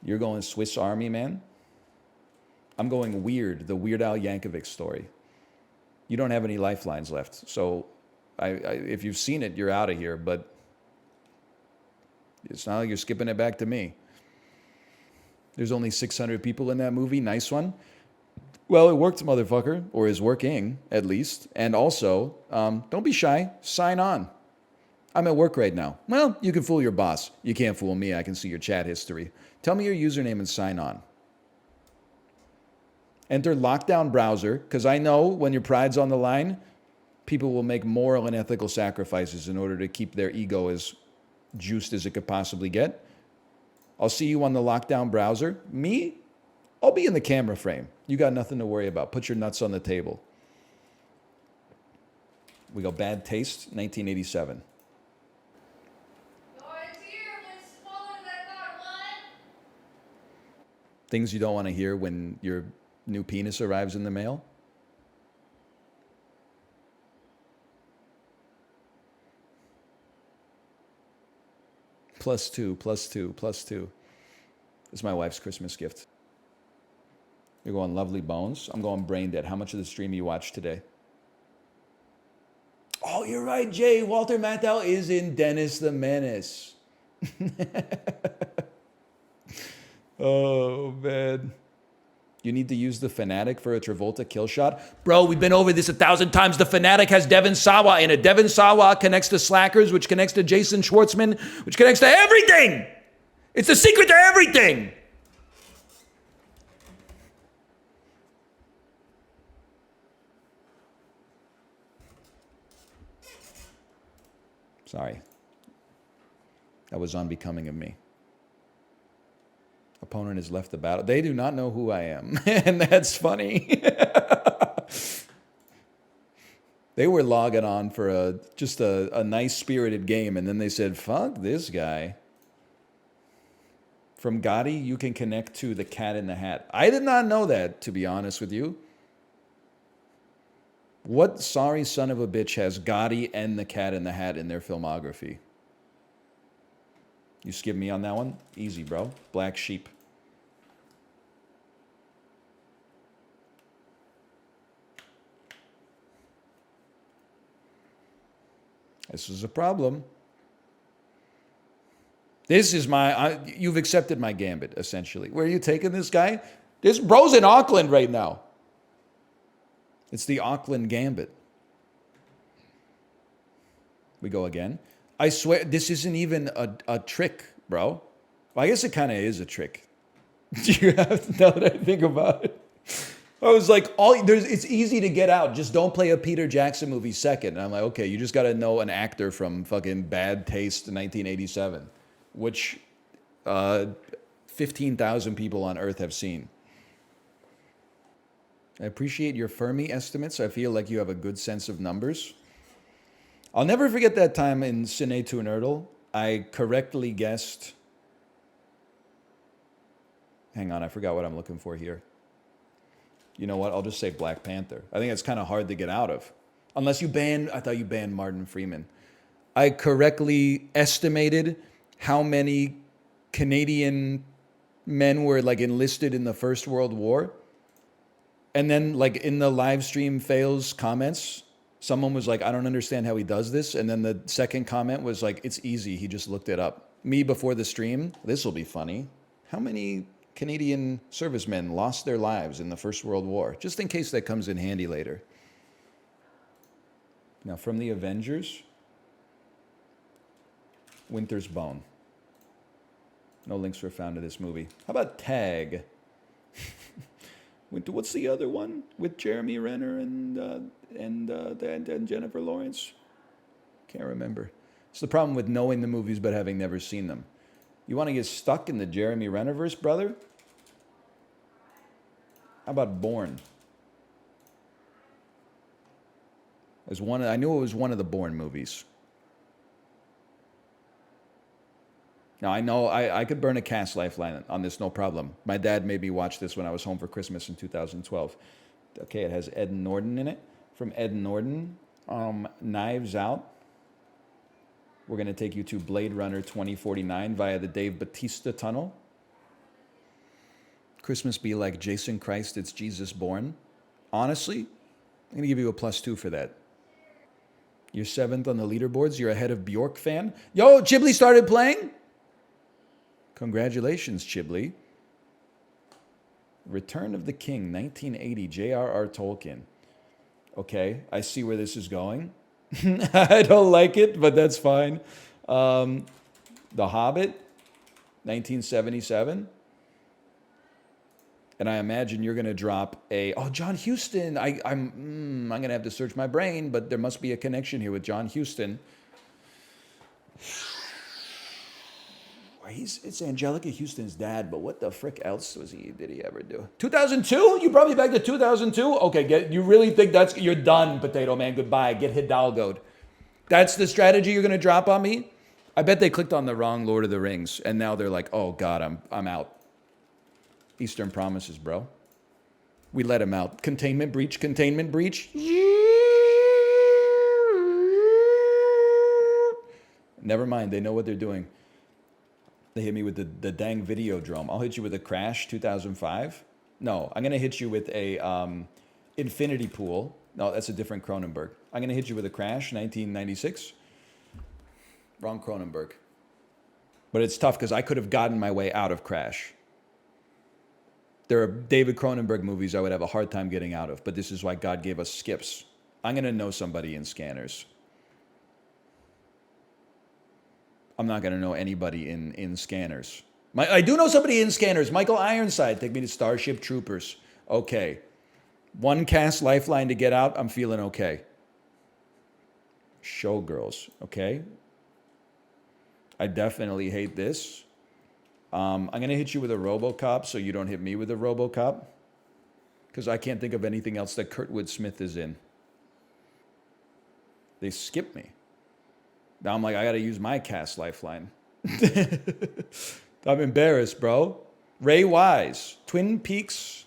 You're going Swiss Army Man? I'm going Weird, the Weird Al Yankovic story. You don't have any lifelines left, so if you've seen it, you're out of here, but it's not like you're skipping it back to me. There's only 600 people in that movie. Nice one. Well, it worked, motherfucker, or is working, at least. And also, don't be shy. Sign on. I'm at work right now. Well, you can fool your boss. You can't fool me. I can see your chat history. Tell me your username and sign on. Enter lockdown browser, because I know when your pride's on the line, people will make moral and ethical sacrifices in order to keep their ego as juiced as it could possibly get. I'll see you on the lockdown browser. Me? I'll be in the camera frame. You got nothing to worry about. Put your nuts on the table. We go Bad Taste, 1987. Oh, it's here, but it's smaller than I thought. What? Things you don't want to hear when your new penis arrives in the mail. +2, +2, +2. It's my wife's Christmas gift. You're going Lovely Bones. I'm going Brain Dead. How much of the stream you watched today? Oh, you're right, Jay. Walter Matthau is in Dennis the Menace. Oh, man. You need to use the Fanatic for a Travolta kill shot? Bro, we've been over this 1,000 times. The Fanatic has Devon Sawa in it. Devon Sawa connects to Slackers, which connects to Jason Schwartzman, which connects to everything. It's the secret to everything. Sorry. That was unbecoming of me. Opponent has left the battle. They do not know who I am. And that's funny. They were logging on for just a nice-spirited game, and then they said, fuck this guy. From Gotti, you can connect to the Cat in the Hat. I did not know that, to be honest with you. What sorry son of a bitch has Gotti and the Cat in the Hat in their filmography? You skip me on that one? Easy, bro. Black Sheep. This is a problem. This is you've accepted my gambit, essentially. Where are you taking this guy? This bro's in Auckland right now. It's the Auckland Gambit. We go again. I swear, this isn't even a trick, bro. Well, I guess it kind of is a trick. You have to, now that I think about it. I was like, it's easy to get out. Just don't play a Peter Jackson movie second. And I'm like, okay, you just got to know an actor from fucking Bad Taste 1987, which 15,000 people on Earth have seen. I appreciate your Fermi estimates. I feel like you have a good sense of numbers. I'll never forget that time in Cine to Nerdle. I correctly guessed. Hang on, I forgot what I'm looking for here. You know what? I'll just say Black Panther. I think it's kind of hard to get out of. Unless you I thought you banned Martin Freeman. I correctly estimated how many Canadian men were like enlisted in the First World War. And then like in the live stream fails comments, someone was like, I don't understand how he does this. And then the second comment was like, it's easy. He just looked it up. Me before the stream, this will be funny. How many Canadian servicemen lost their lives in the First World War? Just in case that comes in handy later. Now from the Avengers, Winter's Bone. No links were found to this movie. How about Tag? What's the other one with Jeremy Renner and Jennifer Lawrence? Can't remember. It's the problem with knowing the movies but having never seen them. You want to get stuck in the Jeremy Rennerverse, brother? How about Bourne? I knew it was one of the Bourne movies. Now, I know I could burn a cast lifeline on this, no problem. My dad made me watch this when I was home for Christmas in 2012. Okay, it has Ed Norton in it. From Ed Norton, Knives Out. We're going to take you to Blade Runner 2049 via the Dave Bautista Tunnel. Christmas Be Like Jason Christ, It's Jesus Born. Honestly, I'm going to give you a +2 for that. You're 7th on the leaderboards. You're ahead of Bjork fan. Yo, Ghibli started playing? Congratulations, Ghibli. Return of the King, 1980, J.R.R. Tolkien. Okay, I see where this is going. I don't like it, but that's fine. The Hobbit, 1977. And I imagine you're going to drop John Huston. I'm going to have to search my brain, but there must be a connection here with John Huston. It's Angelica Houston's dad, but what the frick else did he ever do? 2002? You brought me back to 2002? Okay, you really think you're done, Potato Man. Goodbye. Get Hidalgo'd. That's the strategy you're going to drop on me? I bet they clicked on the wrong Lord of the Rings, and now they're like, oh, God, I'm out. Eastern Promises, bro. We let him out. Containment breach, containment breach. Never mind, they know what they're doing. They hit me with the dang video drum. I'll hit you with a Crash 2005. No, I'm going to hit you with a Infinity Pool. No, that's a different Cronenberg. I'm going to hit you with a Crash 1996. Wrong Cronenberg. But it's tough because I could have gotten my way out of Crash. There are David Cronenberg movies I would have a hard time getting out of, but this is why God gave us skips. I'm going to know somebody in Scanners. I'm not going to know anybody in Scanners. I do know somebody in Scanners. Michael Ironside. Take me to Starship Troopers. Okay. One cast lifeline to get out. I'm feeling okay. Showgirls. Okay. I definitely hate this. I'm going to hit you with a RoboCop so you don't hit me with a RoboCop. Because I can't think of anything else that Kurtwood Smith is in. They skipped me. Now I'm like, I got to use my cast lifeline. I'm embarrassed, bro. Ray Wise, Twin Peaks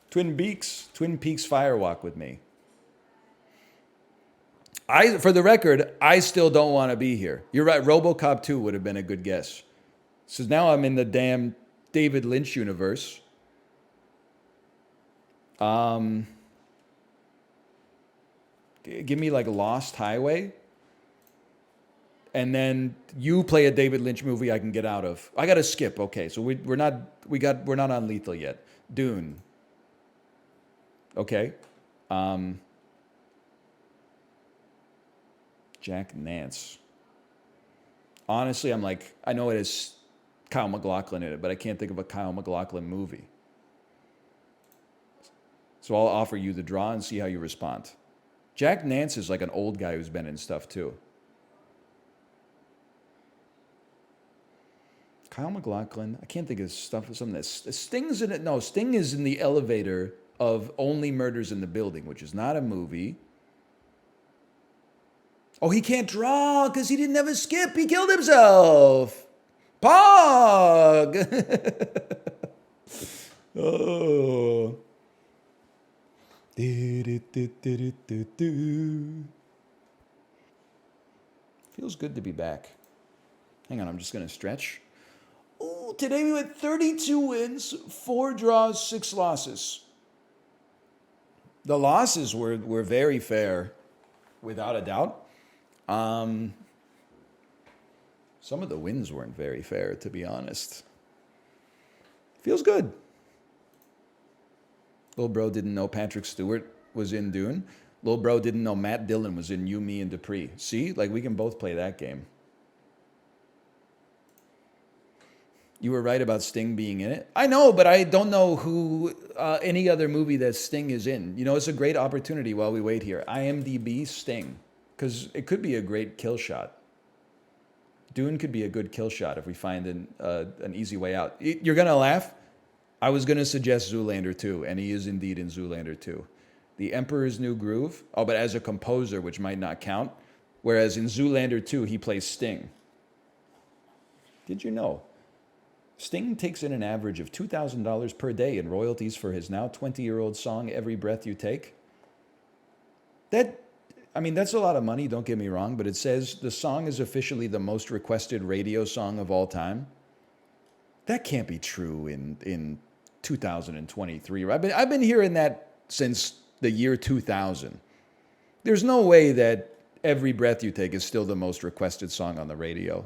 Firewalk with me. For the record, I still don't want to be here. You're right. RoboCop 2 would have been a good guess. So now I'm in the damn David Lynch universe. Give me like Lost Highway. And then you play a David Lynch movie I can get out of. I got to skip. Okay, so we're not on Lethal yet. Dune. Okay. Jack Nance. Honestly, I'm like, I know it has Kyle MacLachlan in it, but I can't think of a Kyle MacLachlan movie. So I'll offer you the draw and see how you respond. Jack Nance is like an old guy who's been in stuff too. Kyle MacLachlan, I can't think of something that Sting's in it. No, Sting is in the elevator of Only Murders in the Building, which is not a movie. Oh, he can't draw because he didn't have a skip. He killed himself. Pog. Oh. Feels good to be back. Hang on, I'm just going to stretch. Ooh, today we went 32 wins, 4 draws, 6 losses. The losses were very fair, without a doubt. Some of the wins weren't very fair, to be honest. Feels good. Little bro didn't know Patrick Stewart was in Dune. Little bro didn't know Matt Dillon was in You, Me, and Dupree. See? Like, we can both play that game. You were right about Sting being in it. I know, but I don't know who any other movie that Sting is in. You know, it's a great opportunity while we wait here. IMDb Sting. Because it could be a great kill shot. Dune could be a good kill shot if we find an easy way out. You're going to laugh? I was going to suggest Zoolander 2, and he is indeed in Zoolander 2. The Emperor's New Groove, oh, but as a composer, which might not count. Whereas in Zoolander 2, he plays Sting. Did you know? Sting takes in an average of $2,000 per day in royalties for his now 20-year-old song, Every Breath You Take. That's a lot of money, don't get me wrong, but it says the song is officially the most requested radio song of all time. That can't be true in 2023. I've been hearing that since the year 2000. There's no way that Every Breath You Take is still the most requested song on the radio.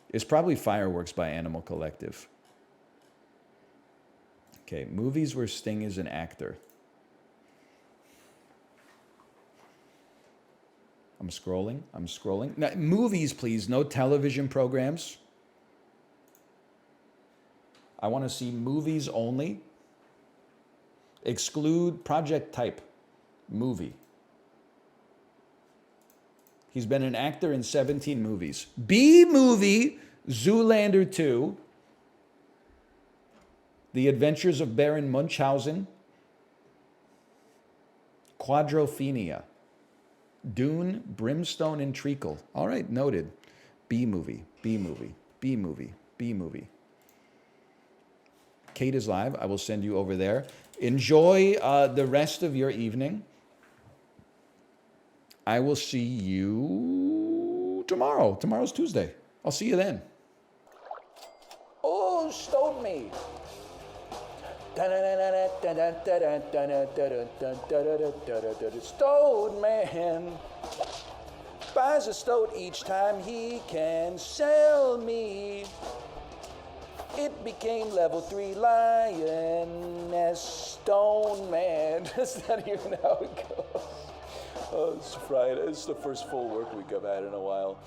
It's probably Fireworks by Animal Collective. Okay, movies where Sting is an actor. I'm scrolling. Now, movies, please. No television programs. I want to see movies only. Exclude project type. Movie. He's been an actor in 17 movies. B movie, Zoolander 2. The Adventures of Baron Munchausen. Quadrophenia. Dune, Brimstone, and Treacle. All right, noted. B movie, B movie, B movie, B movie. Kate is live. I will send you over there. Enjoy the rest of your evening. I will see you tomorrow. Tomorrow's Tuesday. I'll see you then. Oh, stole me. Stone man buys a stoat each time he can sell me. It became level 3 lioness stone man. That's not even how it goes. Oh, it's Friday. It's the first full work week I've had in a while.